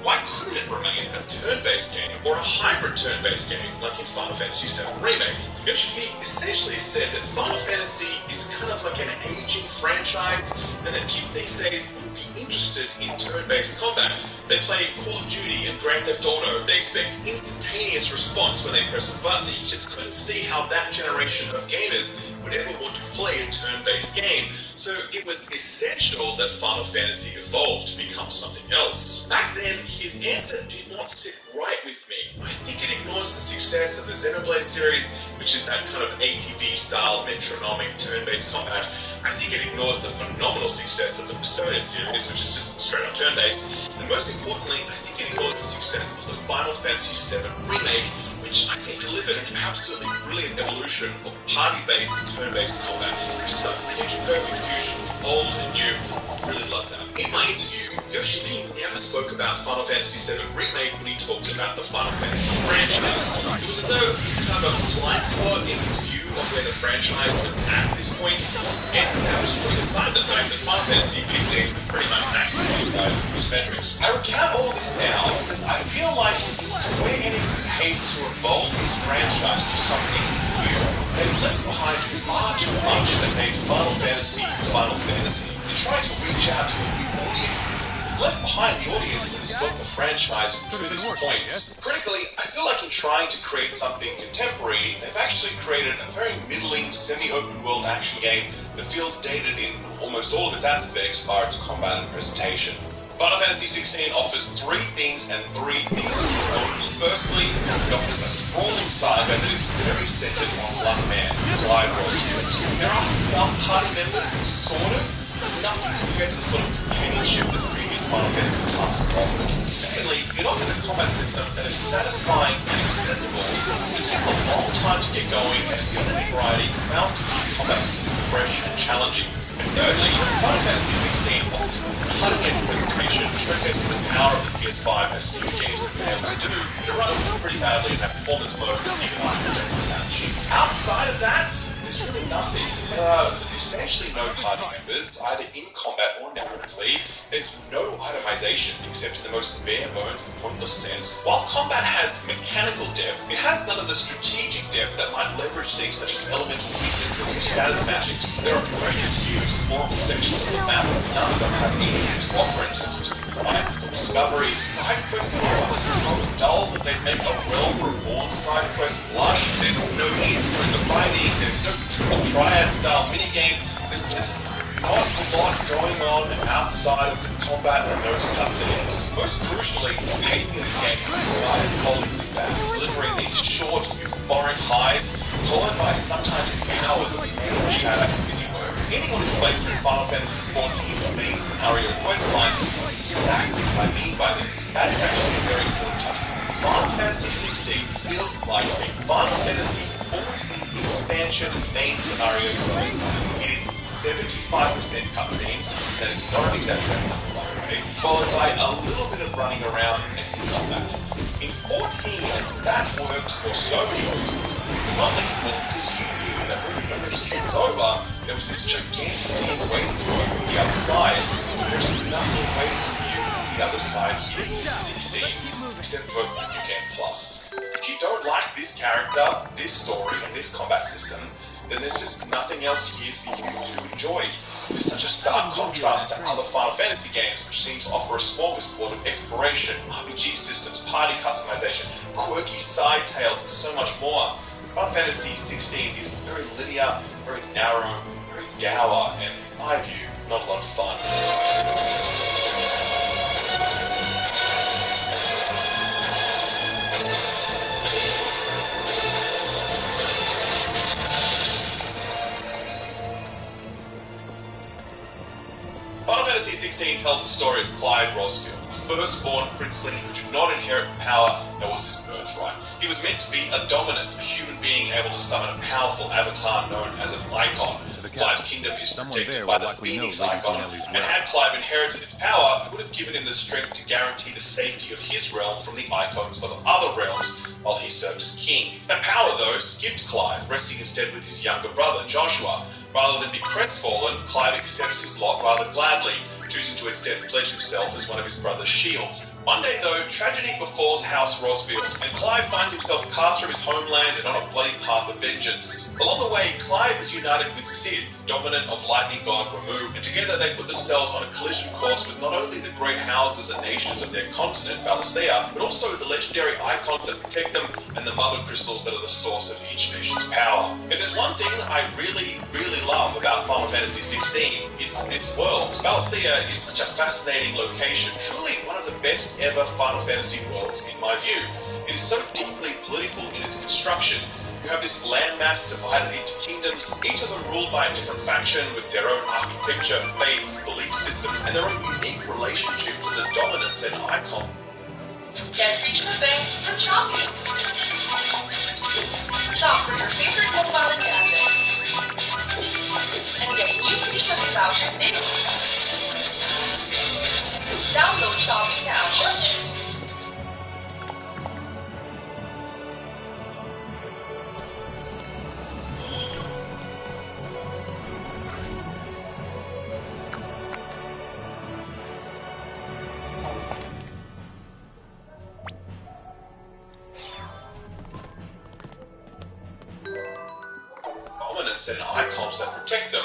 Why couldn't it remain a turn-based game or a hybrid turn-based game like in Final Fantasy VII Remake? Yoshi essentially said that Final Fantasy is kind of like an aging franchise and that kids these days would be interested in turn-based combat. They play Call of Duty and Grand Theft Auto. They expect instantaneous response when they press a button. He just couldn't see how that generation of gamers would ever want to play a turn-based game. So it was essential that Final Fantasy evolved to become something else. Back then, his answer did not sit right with me. I think it ignores the success of the Xenoblade series, which is that kind of ATV-style metronomic turn-based combat. I think it ignores the phenomenal success of the Persona series, which is just straight-up turn-based. And most importantly, I think it ignores the success of the Final Fantasy VII Remake, which I think delivered an absolutely brilliant evolution of party-based, turn-based combat, which is a pitch-perfect fusion of old and new. Really love that. In my interview, Yoshi P never spoke about Final Fantasy VII Remake when he talked about the Final Fantasy franchise. It was as though he kind of a blind spot in his view of where the franchise was at this point, and that was really despite the fact that Final Fantasy 15 was pretty much maxed those metrics. I recount all this now because I feel like Square Enix hates to evolve this franchise to something new. They left behind far too much that made Final Fantasy Final Fantasy. They tried to reach out to a new audience. Left behind the audience that has got the franchise to this point. Critically, I feel like in trying to create something contemporary, they've actually created a very middling, semi-open world action game that feels dated in almost all of its aspects bar its combat and presentation. Final Fantasy XVI offers three things and three things. Firstly, it offers a sprawling saga that is very centered on one man, Clive Rose. There are some party members, sort of, nothing compared to the sort of companionship that previous Final Fantasy classes offered. Secondly, it offers a combat system that is satisfying and accessible. It takes a long time to get going, and the enemy variety allows to keep combat fresh and challenging. And thirdly, Final Fantasy XVI offers cutting-edge presentation, showcasing the power of the PS5 as few games have been able to do. It runs pretty badly in that performance mode, even after patch. Outside of that, there's really nothing. There are essentially no party members, either in combat or narratively. There's no itemization except in the most bare bones and pointless sense. While combat has mechanical depth, it has none of the strategic depth that might leverage things such as elemental weaknesses or status magics. There are precious few explorable sections of the map, but none of them have anything to offer in terms of supply or discovery. Side quests are so dull that they make a well-reborn side quest blush. There's no need for the fighting, there's no triad-style minigame. There's just not a lot going on outside of the combat and those cutscenes. Most crucially, the pacing of the game is appallingly bad, delivering these short, euphoric highs, followed by sometimes hours of chatter and busy work. Anyone who's played through Final Fantasy XIV's main scenario quest line knows exactly what I mean by this. That is actually a very important touch. Final Fantasy XVI feels like a Final Fantasy XIV expansion main scenario quest. It is 75% cutscenes, that is not an exaggeration number, by the way, followed by a little bit of running around and some combat. In 14, that worked for so many reasons. Not least of all because you knew that when this game was over, there was this gigantic scene waiting for you on the other side. There's nothing waiting for you on the other side here in 16, except for the New Game Plus. If you don't like this character, this story, and this combat system, then there's just nothing else here for you to enjoy. There's such a stark contrast to other Final Fantasy games, which seem to offer a smorgasbord of exploration, RPG systems, party customization, quirky side tales, and so much more. Final Fantasy XVI is very linear, very narrow, very dour, and in my view, not a lot of fun. Final Fantasy XVI tells the story of Clive Rosfield, a firstborn princeling who did not inherit power that was his birthright. He was meant to be a dominant, a human being able to summon a powerful avatar known as an icon. Clive's kingdom is protected by the Phoenix icon, and had Clive inherited its power, it would have given him the strength to guarantee the safety of his realm from the icons of other realms while he served as king. That power, though, skipped Clive, resting instead with his younger brother, Joshua. Rather than be crestfallen, Clive accepts his lot rather gladly, choosing to instead pledge himself as one of his brother's shields. One day, though, tragedy befalls House Rosfield, and Clive finds himself cast from his homeland and on a bloody path of vengeance. Along the way, Clive is united with Cid, dominant of lightning god Ramuh, and together they put themselves on a collision course with not only the great houses and nations of their continent, Valisthea, but also the legendary icons that protect them and the mother crystals that are the source of each nation's power. If there's one thing I really love about Final Fantasy XVI, it's its world. Valisthea is such a fascinating location, truly one of the best ever Final Fantasy worlds in my view. It is so deeply political in its construction. You have this landmass divided into kingdoms, each of them ruled by a different faction with their own architecture, faiths, belief systems, and their own unique relationship to the dominance and icon. Get reach the bank for shopping. Shop for your favorite mobile and gadget. And get new free shipping vouchers daily. Download shopping now. Dominants and icons that protect them.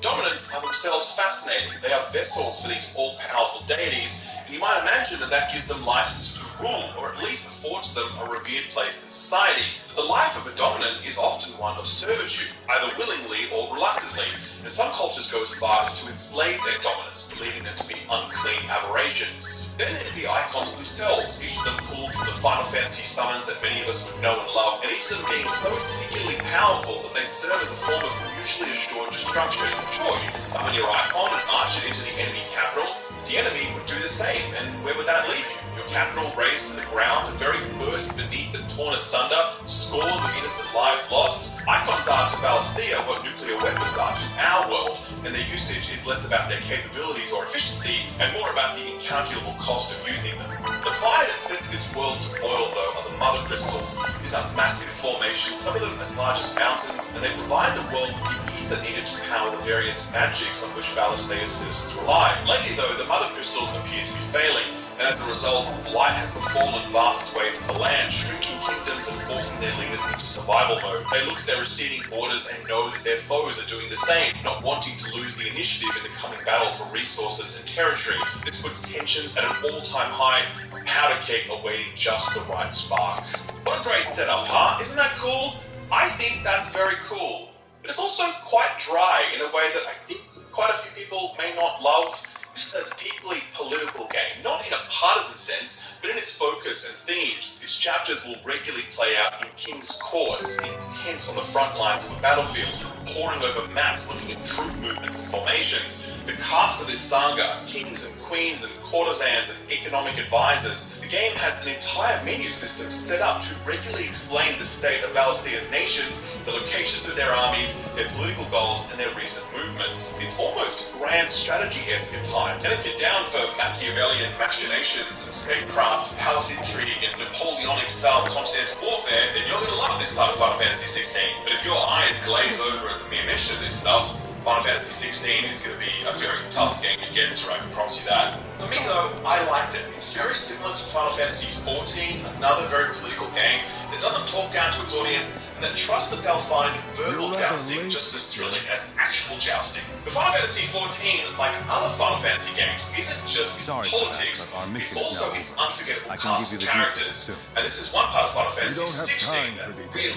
Dominants are themselves fascinating. They are vessels for these all-powerful deities, and you might imagine that that gives them license to rule, or at least affords them a revered place in society. The life of a dominant is often one of servitude, either willingly or reluctantly, and some cultures go as far as to enslave their dominants, believing them to be unclean aberrations. Then there's the icons themselves, each of them pulled from the Final Fantasy summons that many of us would know and love, and each of them being so singularly powerful that they serve as a form of mutually assured destruction. Sure, you can summon your icon and march it into the enemy capital. The enemy would do the same, and where would that leave you? Your capital razed to the ground, the very earth beneath it torn asunder, scores of innocent lives lost. Icons are to Valisthea what nuclear weapons are to our world, and their usage is less about their capabilities or efficiency, and more about the incalculable cost of using them. The fire that sets this world to boil, though, are the mother crystals. These are massive formations, some of them as large as mountains, and they provide the world with the ether needed to power the various magics on which Valisthea's citizens rely. Lately, though, the mother crystals appear to be failing, and as a result, blight has befallen vast swathes of the land, shrinking kingdoms and forcing their leaders into survival mode. They look at their receding borders and know that their foes are doing the same, not wanting to lose the initiative in the coming battle for resources and territory. This puts tensions at an all-time high, a powder keg awaiting just the right spark. What a great setup, huh? Isn't that cool? I think that's very cool. But it's also quite dry in a way that I think quite a few people may not love. This is a deeply political game, not in a partisan sense, but in its focus and themes. Its chapters will regularly play out in king's courts, in tents on the front lines of a battlefield, poring over maps, looking at troop movements and formations. The cast of this saga, kings and queens and courtesans and economic advisors. The game has an entire menu system set up to regularly explain the state of Valisthea's nations, the locations of their armies, their political goals, and their recent movements. It's almost grand strategy-esque at times, and if you're down for Machiavellian machinations and statecraft, palace intrigue, and Napoleonic-style continental warfare, then you're going to love this part of Final Fantasy XVI. But if your eyes glaze over at the mere mention of this stuff, Final Fantasy XVI is going to be a very tough game to get through, I can promise you that. For me though, I liked it. It's very similar to Final Fantasy XIV, another very political game that doesn't talk down to its audience, and that trust that they'll find verbal jousting just as thrilling as actual jousting. The Final Fantasy XIV, like other Final Fantasy games, isn't just its politics, it's also its unforgettable cast of characters. And this is one part of Final Fantasy XVI that really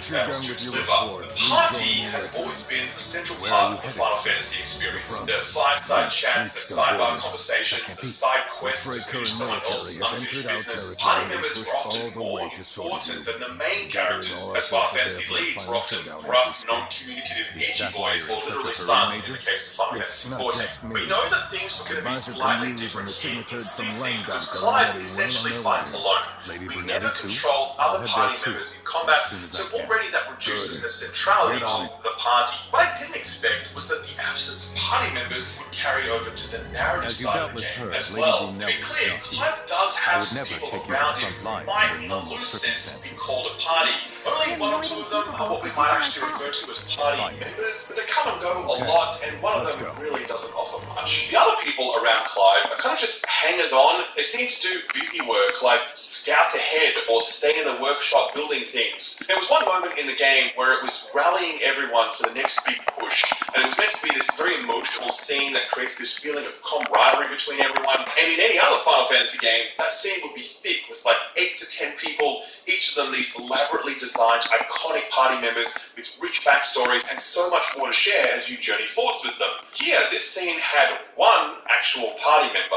fails to deliver. The party has always been a central part of the Final Fantasy experience. The fireside chats, the sidebar conversations, the side quests to finish someone else's unfinished business. Party members were often more important than the main characters, as Final Fantasy leads were often rough, non-communicative, edgy boys, or literally silent in the case of Final Fantasy XIV. We know that things were going to be slightly different here, because Clive essentially fights alone. We never control other party members in combat, so already that reduces the centrality of the party. What I didn't expect was that the absence of party members would carry over to the narrative side of the game as well. To be clear, Clive does have some people around him who might, in a loose sense, be called a party. Only one or two of them are what we might actually refer to as party members, but they come and go a lot, and one of them really doesn't offer much. The other people around Clive are kind of just hangers-on. They seem to do busy work, like scout ahead or stay in the workshop building things. There was one moment in the game where it was rallying everyone for the next big push, and it was meant to be this very emotional scene that creates this feeling of camaraderie between everyone. And in any other Final Fantasy game, that scene would be thick with like 8 to 10 people, each of them these elaborately designed, iconic party members with rich backstories and so much more to share as you journey forth with them. Here, this scene had one actual party member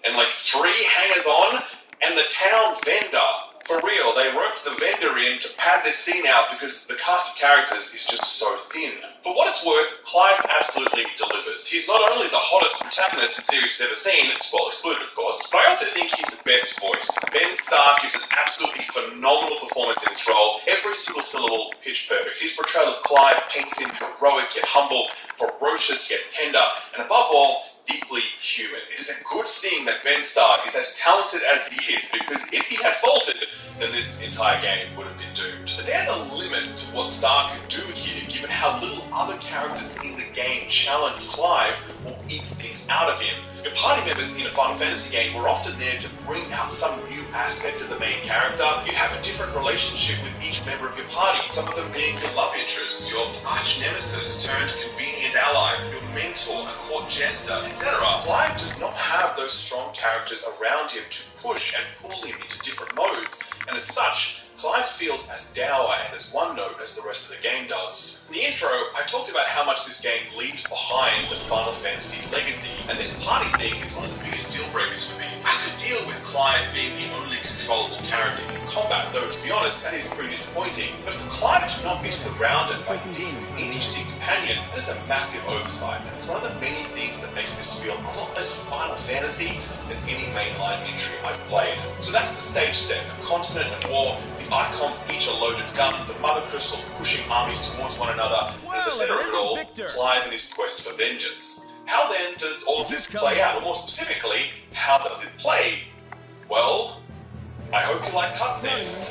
and like 3 hangers-on and the town vendor. For real, they roped the vendor in to pad this scene out because the cast of characters is just so thin. For what it's worth, Clive absolutely delivers. He's not only the hottest protagonist the series has ever seen, spoiler excluded of course, but I also think he's the best voice. Ben Starr gives an absolutely phenomenal performance in this role, every single syllable pitch perfect. His portrayal of Clive paints him heroic yet humble, ferocious yet tender, and above all, deeply human. It is a good thing that Ben Starr is as talented as he is, because if he had faltered, then this entire game would have been doomed. But there's a limit to what Starr could do here, given how little other characters in the game challenge Clive or eat things out of him. Your party members in a Final Fantasy game were often there to bring out some new aspect of the main character. You'd have a different relationship with each member of your party, some of them being your love interest, your arch nemesis turned convenient ally, your mentor, a court jester, etc. Clive does not have those strong characters around him to push and pull him into different modes, and as such, Clive feels as dour and as one-note as the rest of the game does. In the intro, I talked about how much this game leaves behind the Final Fantasy legacy, and this party thing is one of the biggest deal breakers for me. I could deal with Clive being the only controllable character in combat, though to be honest, that is pretty disappointing. But for Clive to not be surrounded by deep, interesting companions, that is a massive oversight, and it's one of the many things that makes this feel a lot less Final Fantasy than any mainline entry I've played. So that's the stage set, a continent at war, the icons each a loaded gun, the mother crystals pushing armies towards one another, and at the center of it all, Clive and his quest for vengeance. How then does all of this play out? Or more specifically, how does it play? Well, I hope you like cutscenes.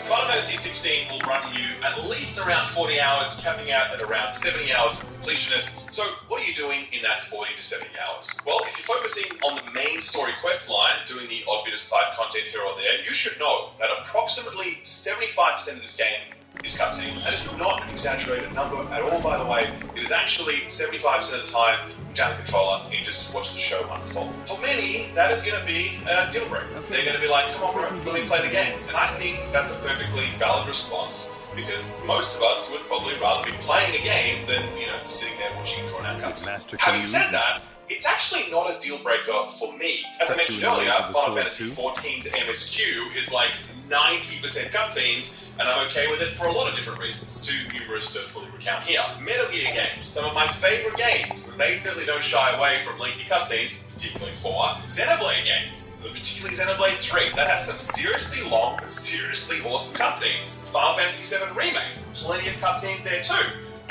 Final Fantasy XVI will run you at least around 40 hours, capping out at around 70 hours for completionists. So what are you doing in that 40 to 70 hours? Well, if you're focusing on the main story quest line, doing the odd bit of side content here or there, you should know that approximately 75% of this game is cutscenes. That is not an exaggerated number at all, by the way. It is actually 75% of the time down the controller and you just watch the show unfold. For many, that is going to be a deal breaker. They're going to be like, come on bro, let me play the game. And I think that's a perfectly valid response, because most of us would probably rather be playing a game than, sitting there watching drawn out cutscenes. Having said that, it's actually not a deal breaker for me. As I mentioned earlier, Final Fantasy XIV's MSQ is like 90% cutscenes, and I'm okay with it for a lot of different reasons, too numerous to fully recount here. Metal Gear games, some of my favourite games, they certainly don't shy away from lengthy cutscenes, particularly 4. Xenoblade games, particularly Xenoblade 3, that has some seriously long but seriously awesome cutscenes. Final Fantasy VII Remake, plenty of cutscenes there too.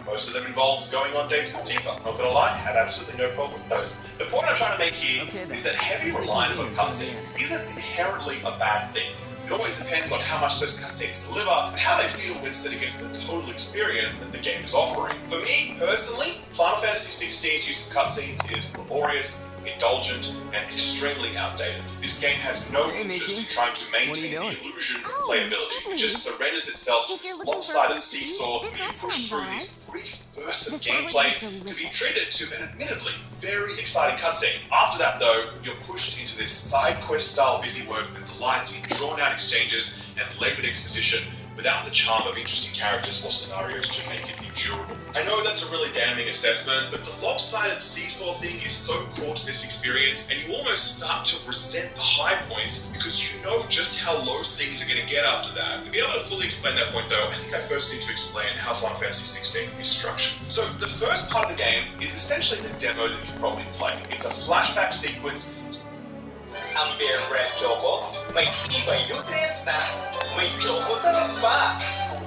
Most of them involve going on dates with Tifa. Not gonna lie, had absolutely no problem with those. The point I'm trying to make here is that heavy reliance on cutscenes isn't inherently a bad thing. It always depends on how much those cutscenes deliver and how they feel when set against the total experience that the game is offering. For me, personally, Final Fantasy XVI's use of cutscenes is laborious, indulgent, and extremely outdated. This game has no interest in trying to maintain the illusion of playability. It just surrenders itself to this lopsided seesaw and pushes through these brief bursts of gameplay to be treated to an admittedly very exciting cutscene. After that, though, you're pushed into this side quest style busy work that delights in drawn out exchanges and laboured exposition without the charm of interesting characters or scenarios to make it endurable. I know that's a really damning assessment, but the lopsided seesaw thing is so core to this experience, and you almost start to resent the high points because you know just how low things are going to get after that. To be able to fully explain that point, though, I think I first need to explain how Final Fantasy XVI is structured. So the first part of the game is essentially the demo that you've probably played. It's a flashback sequence. Hampir Red Choco, may tibay nutrients na, may choco sarap pa.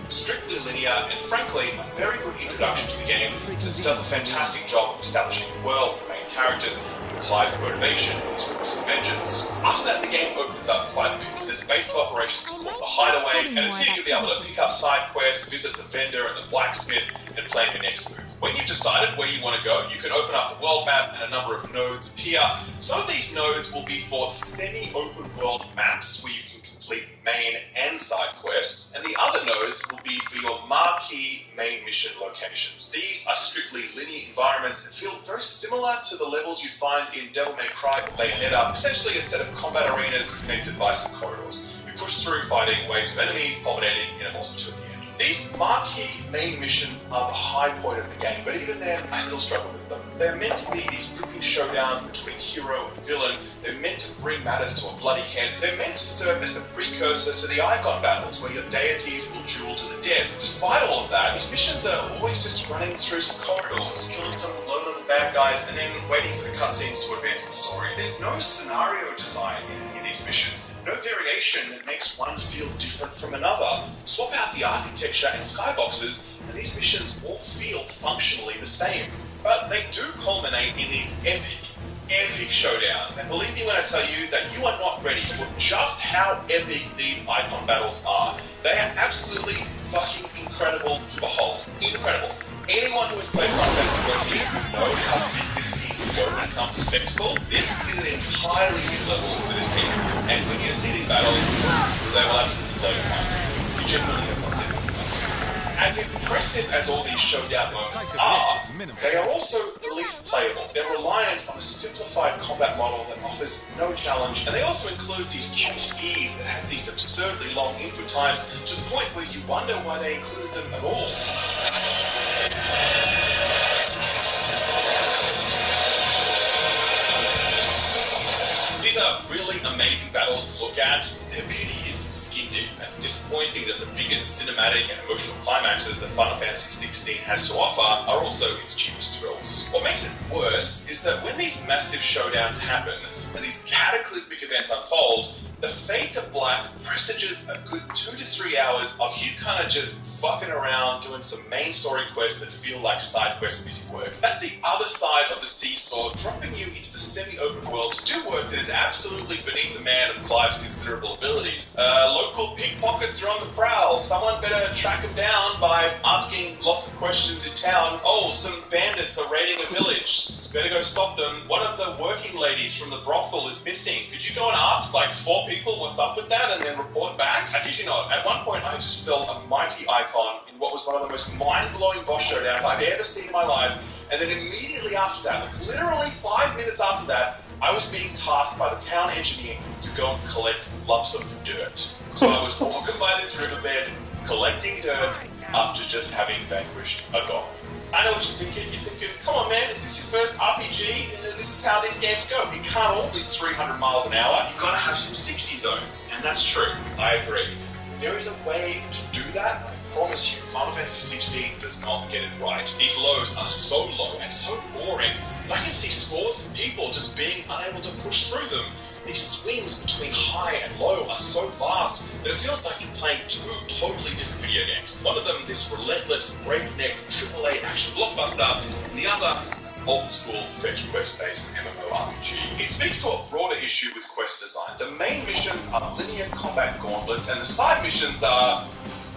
Strictly linear and frankly a very good introduction to the game since it does a fantastic job of establishing the world, the main characters, Clive's motivation, his purpose of vengeance. After that, the game opens up quite a bit. There's a base of operations called the Hideaway, and it's here you'll be able to pick up side quests, visit the vendor and the blacksmith, and plan your next move. When you've decided where you want to go, you can open up the world map and a number of nodes appear. Some of these nodes will be for semi-open world maps where you can complete main and side quests, and the other nodes will be for your marquee main mission locations. These are strictly linear environments that feel very similar to the levels you'd find in Devil May Cry or Bayonetta, essentially a set of combat arenas connected by some corridors. You push through fighting waves of enemies, culminating in a boss or two at the end. These marquee main missions are the high point of the game, but even then, I still struggle with them. They're meant to be these gripping showdowns between hero and villain. They're meant to bring matters to a bloody head. They're meant to serve as the precursor to the Icon battles, where your deities will duel to the death. Despite all of that, these missions are always just running through some corridors, killing some low little bad guys, and then waiting for the cutscenes to advance the story. There's no scenario design in any of these missions. No variation that makes one feel different from another. Swap out the architecture and skyboxes, and these missions all feel functionally the same. But they do culminate in these epic showdowns. And believe me when I tell you that you are not ready for just how epic these Icon battles are. They are absolutely fucking incredible to behold. Incredible. Anyone who has played Final Fantasy XIV knows how big this thing is when it comes to spectacle. This is an entirely new level for this game. And when you see these battles, they will absolutely blow your mind. You genuinely have not seen them. As impressive as all these showdown moments are, they are also the least playable. They're reliant on a simplified combat model that offers no challenge, and they also include these QTEs that have these absurdly long input times to the point where you wonder why they included them at all. These are really amazing battles to look at. Their beauty is skin deep, and it's disappointing that the biggest cinematic and emotional climaxes that Final Fantasy XVI has to offer are also its cheapest thrills. What makes it worse is that when these massive showdowns happen and these cataclysmic events unfold, the fade to black presages a good 2 to 3 hours of you kind of just fucking around doing some main story quests that feel like side quest busy work. That's the other side of the seesaw, dropping you into the semi-open world to do work that is absolutely beneath the man of Clive's considerable abilities. Local pickpockets are on the prowl. Someone better track them down by asking lots of questions in town. Oh, some bandits are raiding a village. Better go stop them. One of the working ladies from the brothel is missing. Could you go and ask like 4 people what's up with that and then report back? I kid you not, at one point I just felt a mighty icon in what was one of the most mind-blowing boss showdowns I've ever seen in my life, and then immediately after that, like literally 5 minutes after that, I was being tasked by the town engineer to go and collect lumps of dirt. So I was walking by this riverbed, collecting dirt after just having vanquished a god. I know what you're thinking. You're thinking, come on man, is this your first RPG? This is how these games go. It can't all be 300 miles an hour. You've got to have some 60 zones. And that's true. I agree. There is a way to do that. I promise you, Final Fantasy XVI does not get it right. These lows are so low and so boring. I can see scores of people just being unable to push through them. These swings between high and low are so vast that it feels like you're playing 2 totally different video games. One of them, this relentless, breakneck, AAA action blockbuster, and the other, old-school fetch quest-based MMORPG, it speaks to a broader issue with quest design. The main missions are linear combat gauntlets, and the side missions are,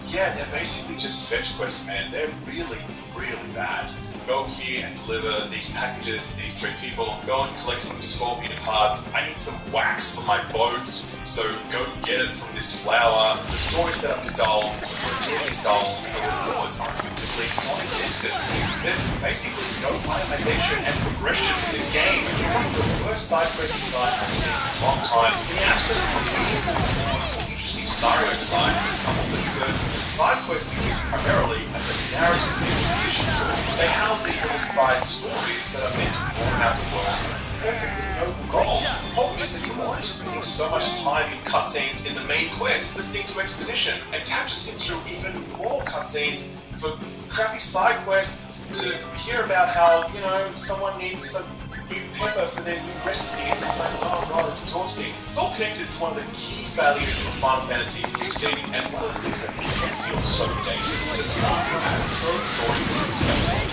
yeah, they're basically just fetch quests, man. They're really, really bad. Go here and deliver these packages to these 3 people. Go and collect some scorpion parts. I need some wax for my boat, so go get it from this flower. The story setup is dull, the review is dull, and the rewards are effectively non-existent. There's basically no itemization and progression in the game. It's one of the worst side quest design I've seen in a long time. In the absence of meaningful rewards or interesting scenario design, coupled with certain side quests exist primarily as a narrative exposition tool. They house these little side stories that are meant to broaden out the world. It's a perfectly noble goal. The problem is that you're already spending so much time in cutscenes in the main quest, listening to exposition, and to have to sit through even more cutscenes for crappy side quests to hear about how, you know, someone needs a new pepper for their new recipe. It's just like, oh god, it's exhausting. It's all connected to one of the key values of Final Fantasy 16, and one of the things that makes it feel so dated is that the story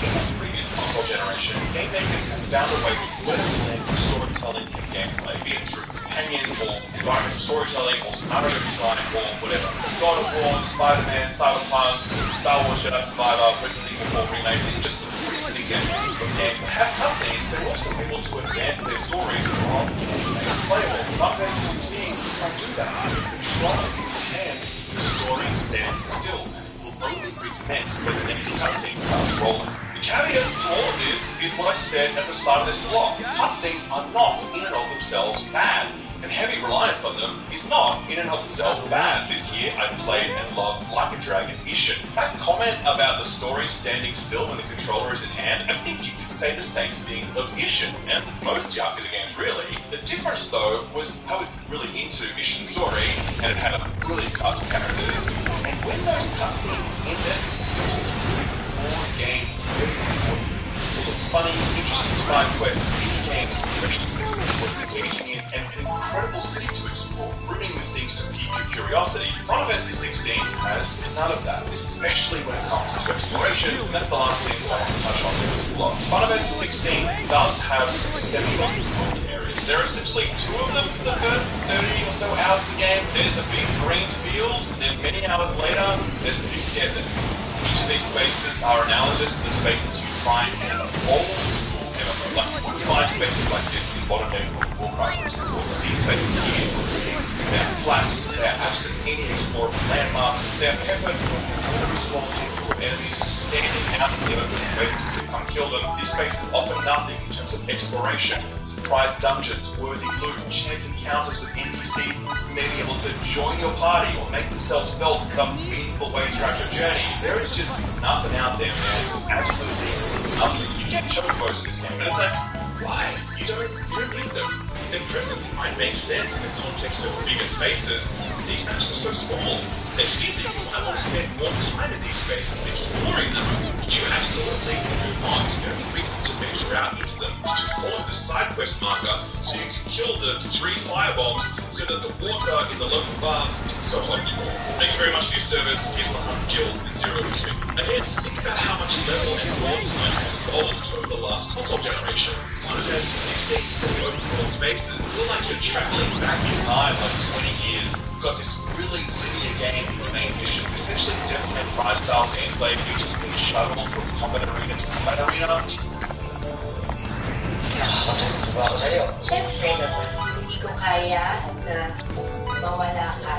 in the previous console generation, game makers have found a way to better blend storytelling and gameplay, be it through companions or environmental storytelling or scenario design or whatever. God of War, Spider-Man, Cyberpunk, Star Wars Jedi Survivor, Resident Evil 4 Remake is just some recent examples of games that have cutscenes. They're also able to advance their stories while making them playable. Final Fantasy 16 can't do that. Control if you can, the story stands still and it will only recommence when the next cutscene starts rolling. The caveat to all of this is what I said at the start of this vlog. Cutscenes are not in and of themselves bad, and heavy reliance on them is not in and of itself bad. This year I've played and loved Like a Dragon Ishin. That comment about the story standing still when the controller is in hand, I think you could say the same thing of Ishin, and most Yakuza games really. The difference though was I was really into Ishin's story, and it had a brilliant cast of characters, and when those cutscenes ended, it was this really core game very important. Full of funny, interesting side quests, mini-games, direction systems was engaging in, and an incredible city to explore, brimming with things to pique your curiosity. Final Fantasy 16 has none of that, especially when it comes to exploration, and that's the last thing I want to touch on in this vlog. Final Fantasy 16 does have semi-open areas. There are essentially 2 of them for the first 30 or so hours of the game. There's a big green field, and then many hours later, there's a big desert. Each of these spaces are analogous to the spaces you find in an old MMO. Like, you find spaces like this in modern day Warcraft, for example. These spaces here, they're flat, they're absent any explorable landmarks, they're peppered with a very small handful of enemies standing out in the open, waiting to come kill them. These spaces offer nothing in terms of exploration, surprise dungeons, worthy loot, chance encounters with NPCs who may be able to join your party or make themselves felt in some meaningful way throughout your journey. There is just nothing out there, man. Absolutely nothing. You get chocobos in this game, and it's like, why? You don't need them. Their presence might make sense in the context of bigger spaces. These maps are so small. They're easy. You might want to spend more time in these spaces exploring them, but you absolutely do not. You don't need to venture out into them. Just follow the side quest marker so you can kill the 3 firebombs so that the water in the local baths isn't so hot anymore. Thank you very much for your service. Here's 100 guild and 0 XP. Again, think about how much level and world design has evolved over the last console generation. Final Fantasy 16 semi-open world spaces feel like you're traveling back in time like 20 years. You've got this really linear game in the main mission, essentially Devil May Cry style gameplay. You just being shuttled from combat arena to combat arena. Siyempre naman, hindi ko kaya na mawala ka.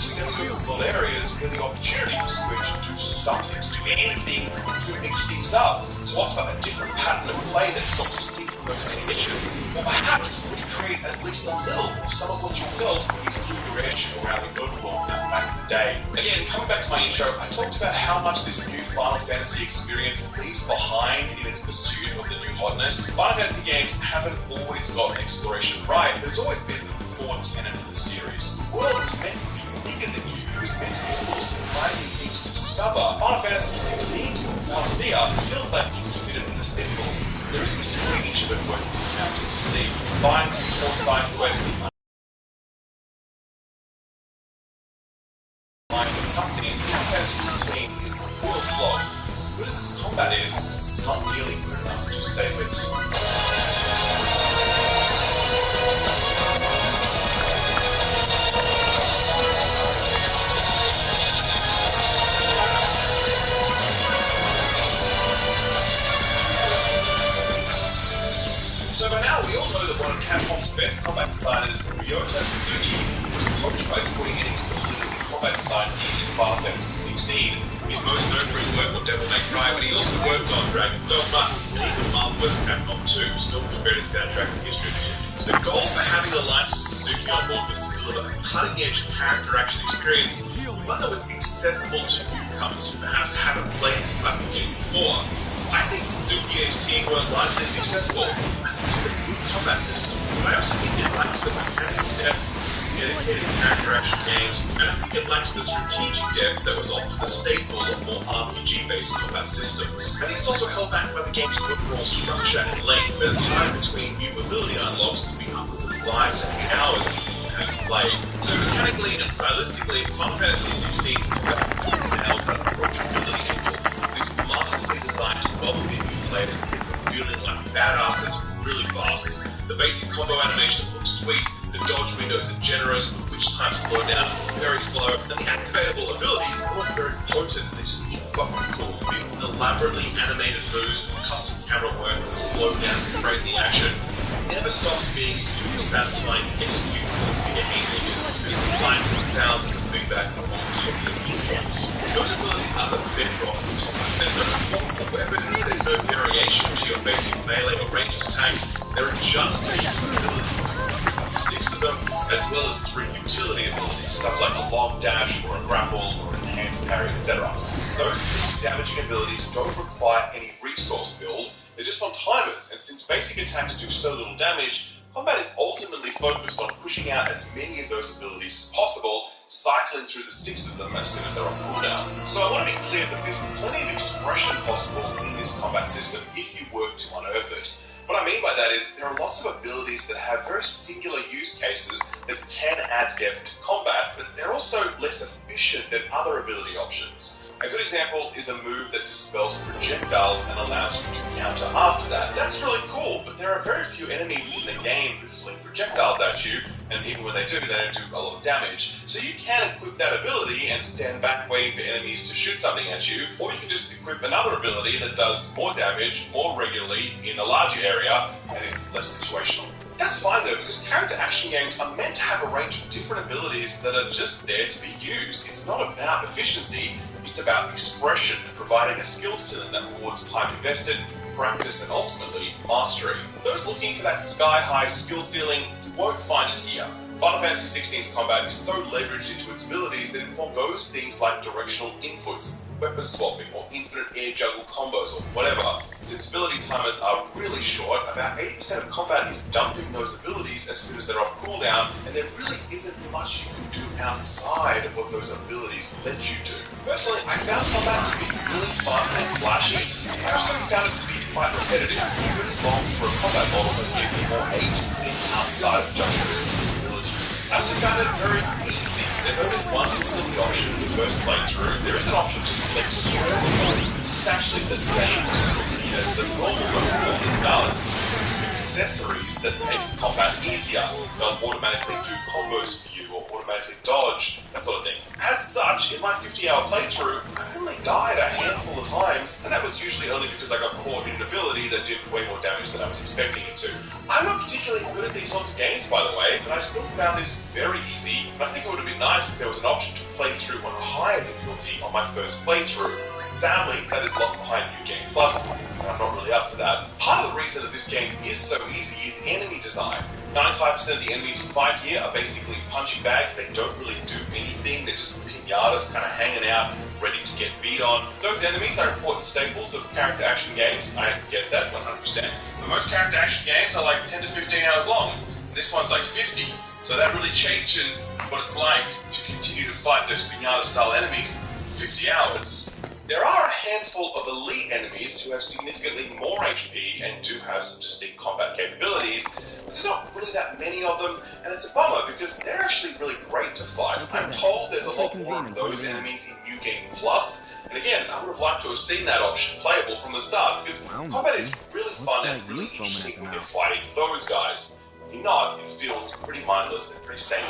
Difficult areas where the opportunity to switch, to do something, to do anything, to mix things up, to offer a different pattern of play that's not distinct from most missions, or perhaps recreate at least a little of some of what you felt when you flew your airship around the Overworld back in the day. Again, coming back to my intro, I talked about how much this new Final Fantasy experience leaves behind in its pursuit of the new hotness. Final Fantasy games haven't always got exploration right, but it's always been the core tenet of the series. The world was meant to be bigger than you, it was meant to be full of surprising things to discover. Final Fantasy 16's Austere feels like you can fit it in this pinnacle. There isn't a single inch of it worth discounting to see. Find some more side quests cutscenes, the comparison between is a real slog. As good as its combat is, it's not nearly good enough to save it. So by now, we all know that one of Capcom's best combat designers, Ryota Suzuki, was approached by Square Enix to lead the combat design team in Final Fantasy 16. He's most known for his work on Devil May Cry, but he also worked on Dragon's Dogma and even Marvel vs. Capcom 2, still the greatest soundtrack in history. The goal for having Alliance Suzuki on board was to deliver a cutting-edge character action experience, one that was accessible to newcomers who perhaps haven't played this type of game before. I think Suzuki and his team were largely successful. I think it's a good combat system, but I also think it lacks the mechanical depth of dedicated character action games, and I think it lacks the strategic depth that was often the staple of more RPG-based combat systems. I think it's also held back by the game's overall structure and length, where the time between new ability unlocks can be upwards of 5 to 8 hours how you play. So mechanically and stylistically, Final Fantasy 16's combat nails that approachability angle. Masterfully designed to welcome in new players and get them feeling like badasses really fast. The basic combo animations look sweet, the dodge windows are generous, the witch times slow down very slow, and the activatable abilities are very potent. They just look fucking cool. Big, elaborately animated moves, custom camera work, and slow down crazy action. It never stops being super satisfying to execute some of the bigger angles. There's the sights and sounds and the feedback and all the influence. Those abilities are the bedrock of combat. There's no multiple weapons, there's no variation to your basic melee or ranged attacks. There are just these abilities. 6 of them, as well as 3 utility abilities, stuff like a long dash or a grapple or an enhanced parry, etc. Those 6 damaging abilities don't require any resource build, they're just on timers, and since basic attacks do so little damage, combat is ultimately focused on pushing out as many of those abilities as possible, cycling through the 6 of them as soon as they're on cooldown. So I want to be clear that there's plenty of expression possible in this combat system if you work to unearth it. What I mean by that is there are lots of abilities that have very singular use cases that can add depth to combat, but they're also less efficient than other ability options. A good example is a move that dispels projectiles and allows you to counter after that. That's really cool, but there are very few enemies in the game who fling projectiles at you, and even when they do, they don't do a lot of damage. So you can equip that ability and stand back waiting for enemies to shoot something at you, or you can just equip another ability that does more damage more regularly in a larger area and is less situational. That's fine though, because character action games are meant to have a range of different abilities that are just there to be used. It's not about efficiency, it's about expression and providing a skill ceiling that rewards time invested, practice, and ultimately, mastery. Those looking for that sky-high skill ceiling won't find it here. Final Fantasy XVI's combat is so leveraged into its abilities that it forgoes things like directional inputs, weapon swapping, or infinite air juggle combos, or whatever. Since ability timers are really short, about 80% of combat is dumping those abilities as soon as they're off cooldown, and there really isn't much you can do outside of what those abilities let you do. Personally, I found combat to be really fun and flashy, I also found it to be quite repetitive. I really longed for a combat model that gave me more agency outside of just those abilities. I also found it very easy. There's only one ability option in the first playthrough. There is an option to select solo ability. It's actually the same difficulty as the normal ability does. Accessories that make combat easier. They'll automatically do combos for you or automatically dodge, that sort of thing. As such, in my 50-hour playthrough, I only died a handful of times, and that was usually only because I got caught in an ability that did way more damage than I was expecting it to. I'm not particularly good at these sorts of games, by the way, but I still found this very easy, and I think it would have been nice if there was an option to play through on a higher difficulty on my first playthrough. Sadly, that is locked behind New Game Plus, and I'm not really up for that. Part of the reason that this game is so easy is enemy design. 95% of the enemies you fight here are basically punching bags. They don't really do anything. They're just pinatas kind of hanging out, ready to get beat on. Those enemies are important staples of character action games. I get that 100%. But most character action games are like 10 to 15 hours long. This one's like 50. So that really changes what it's like to continue to fight those pinata-style enemies for 50 hours. There are a handful of elite enemies who have significantly more HP and do have some distinct combat capabilities, but there's not really that many of them, and it's a bummer because they're actually really great to fight. Okay, I'm then. told there's Looks a lot like more of convening those for me. enemies in New Game Plus, and again, I would have liked to have seen that option playable from the start, because combat is really fun and really interesting when you're fighting those guys. If you're not, it feels pretty mindless and pretty samey.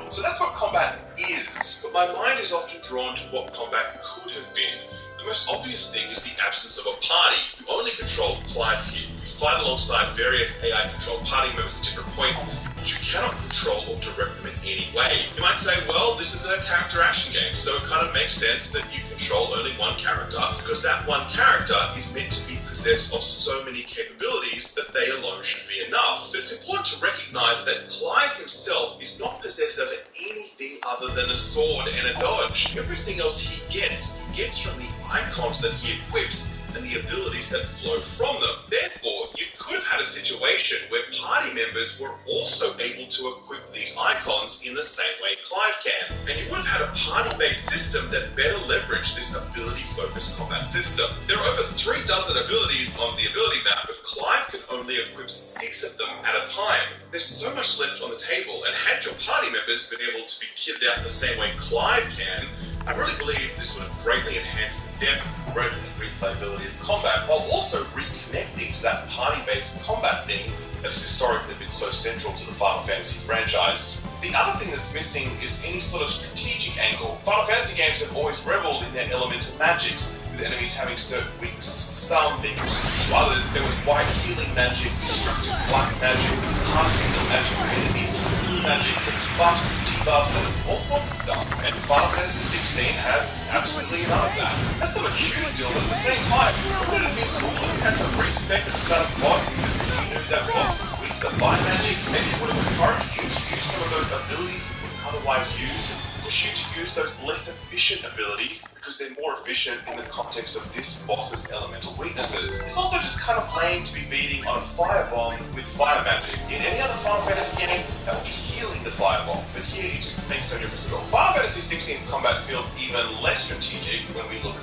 So that's what combat is, but my mind is often drawn to what combat could have been. The most obvious thing is the absence of a party. You only control Clive here. You fight alongside various AI-controlled party members at different points, but you cannot control or direct them in any way. You might say, well, this is a character action game, so it kind of makes sense that you control only one character, because that one character is meant to be possessed of so many capabilities that they alone should be enough. But it's important to recognize that Clive himself is not possessed of anything other than a sword and a dodge. Everything else he gets from the icons that he equips and the abilities that flow from them. Therefore, you could have had a situation where party members were also able to equip these icons in the same way Clive can. And you would have had a party-based system that better leveraged this ability-focused combat system. There are over 3 dozen abilities on the ability map, but Clive can only equip 6 of them at a time. There's so much left on the table, and had your party members been able to be kitted out the same way Clive can, I really believe this would have greatly enhanced the depth, breadth, and replayability of combat, while also reconnecting to that party-based combat thing that has historically been so central to the Final Fantasy franchise. The other thing that's missing is any sort of strategic angle. Final Fantasy games have always reveled in their elemental magics, with enemies having certain weaknesses to some being resistant to others. There was white healing magic, destructive black magic, casting the magic of enemies, blue magic, buffs, debuffs, and all sorts of stuff. And Final Fantasy 16 has absolutely none of that. That's not a huge deal, but at the same time, wouldn't it have been cool if you had to respec at the start of boss because you knew that boss was weak to fire magic? Maybe it would have encouraged you to use some of those abilities you wouldn't otherwise use, push you to use those less efficient abilities because they're more efficient in the context of this boss's elemental weaknesses. It's also just kind of lame to be beating on a firebomb with fire magic. In any other Final Fantasy game, that would be healing the firebomb, but here it just makes no difference at all. Final Fantasy 16's combat feels even less strategic when we look at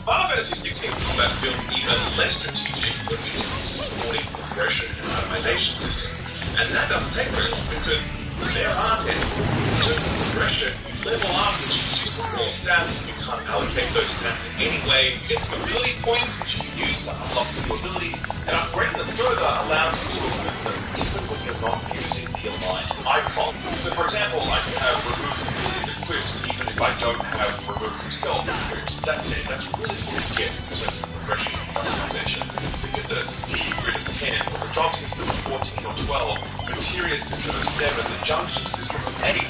Final Fantasy 16's combat feels even less strategic when we look at supporting progression and randomization systems. And that doesn't take very long because there aren't any. In terms of progression, you level up, which is used to roll stats, you can't allocate those stats in any way, you get some ability points, which you can use to unlock new abilities, and upgrading them further allows you to equip them even when you're not using the aligned icon. So for example, I can have remove abilities equipped even if I don't have remove himself equipped. That's it. That's really what we get in terms of progression and customization. We get the speed grid of 10, or the drop system of 14 or 12, materia system of 7, the junction system of 8.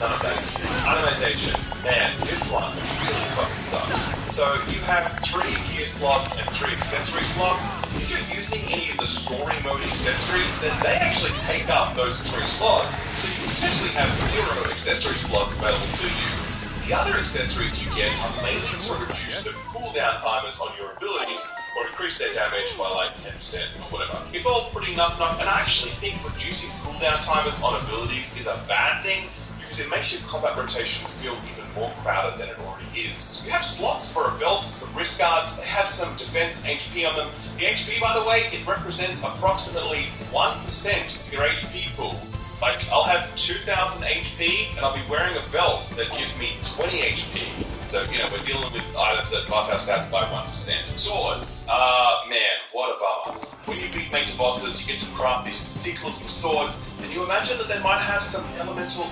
None of that is here. Itemization. Man, this one really fucking sucks. So you have 3 gear slots and 3 accessory slots. If you're using any of the story mode accessories, then they actually take up those 3 slots. So you potentially have 0 accessory slots available to you. The other accessories you get are mainly to reduce the cooldown timers on your abilities, or increase their damage by like 10% or whatever. It's all pretty nuff-nuff, and I actually think reducing cooldown timers on abilities is a bad thing, because it makes your combat rotation feel even more crowded than it already is. You have slots for a belt and some wrist guards. They have some defense HP on them. The HP, by the way, it represents approximately 1% of your HP pool. Like, I'll have 2,000 HP, and I'll be wearing a belt that gives me 20 HP. So, you know, we're dealing with items that buff our stats by 1%. Swords. Man, what a bummer. When you beat major bosses, you get to craft these sick-looking swords, and you imagine that they might have some elemental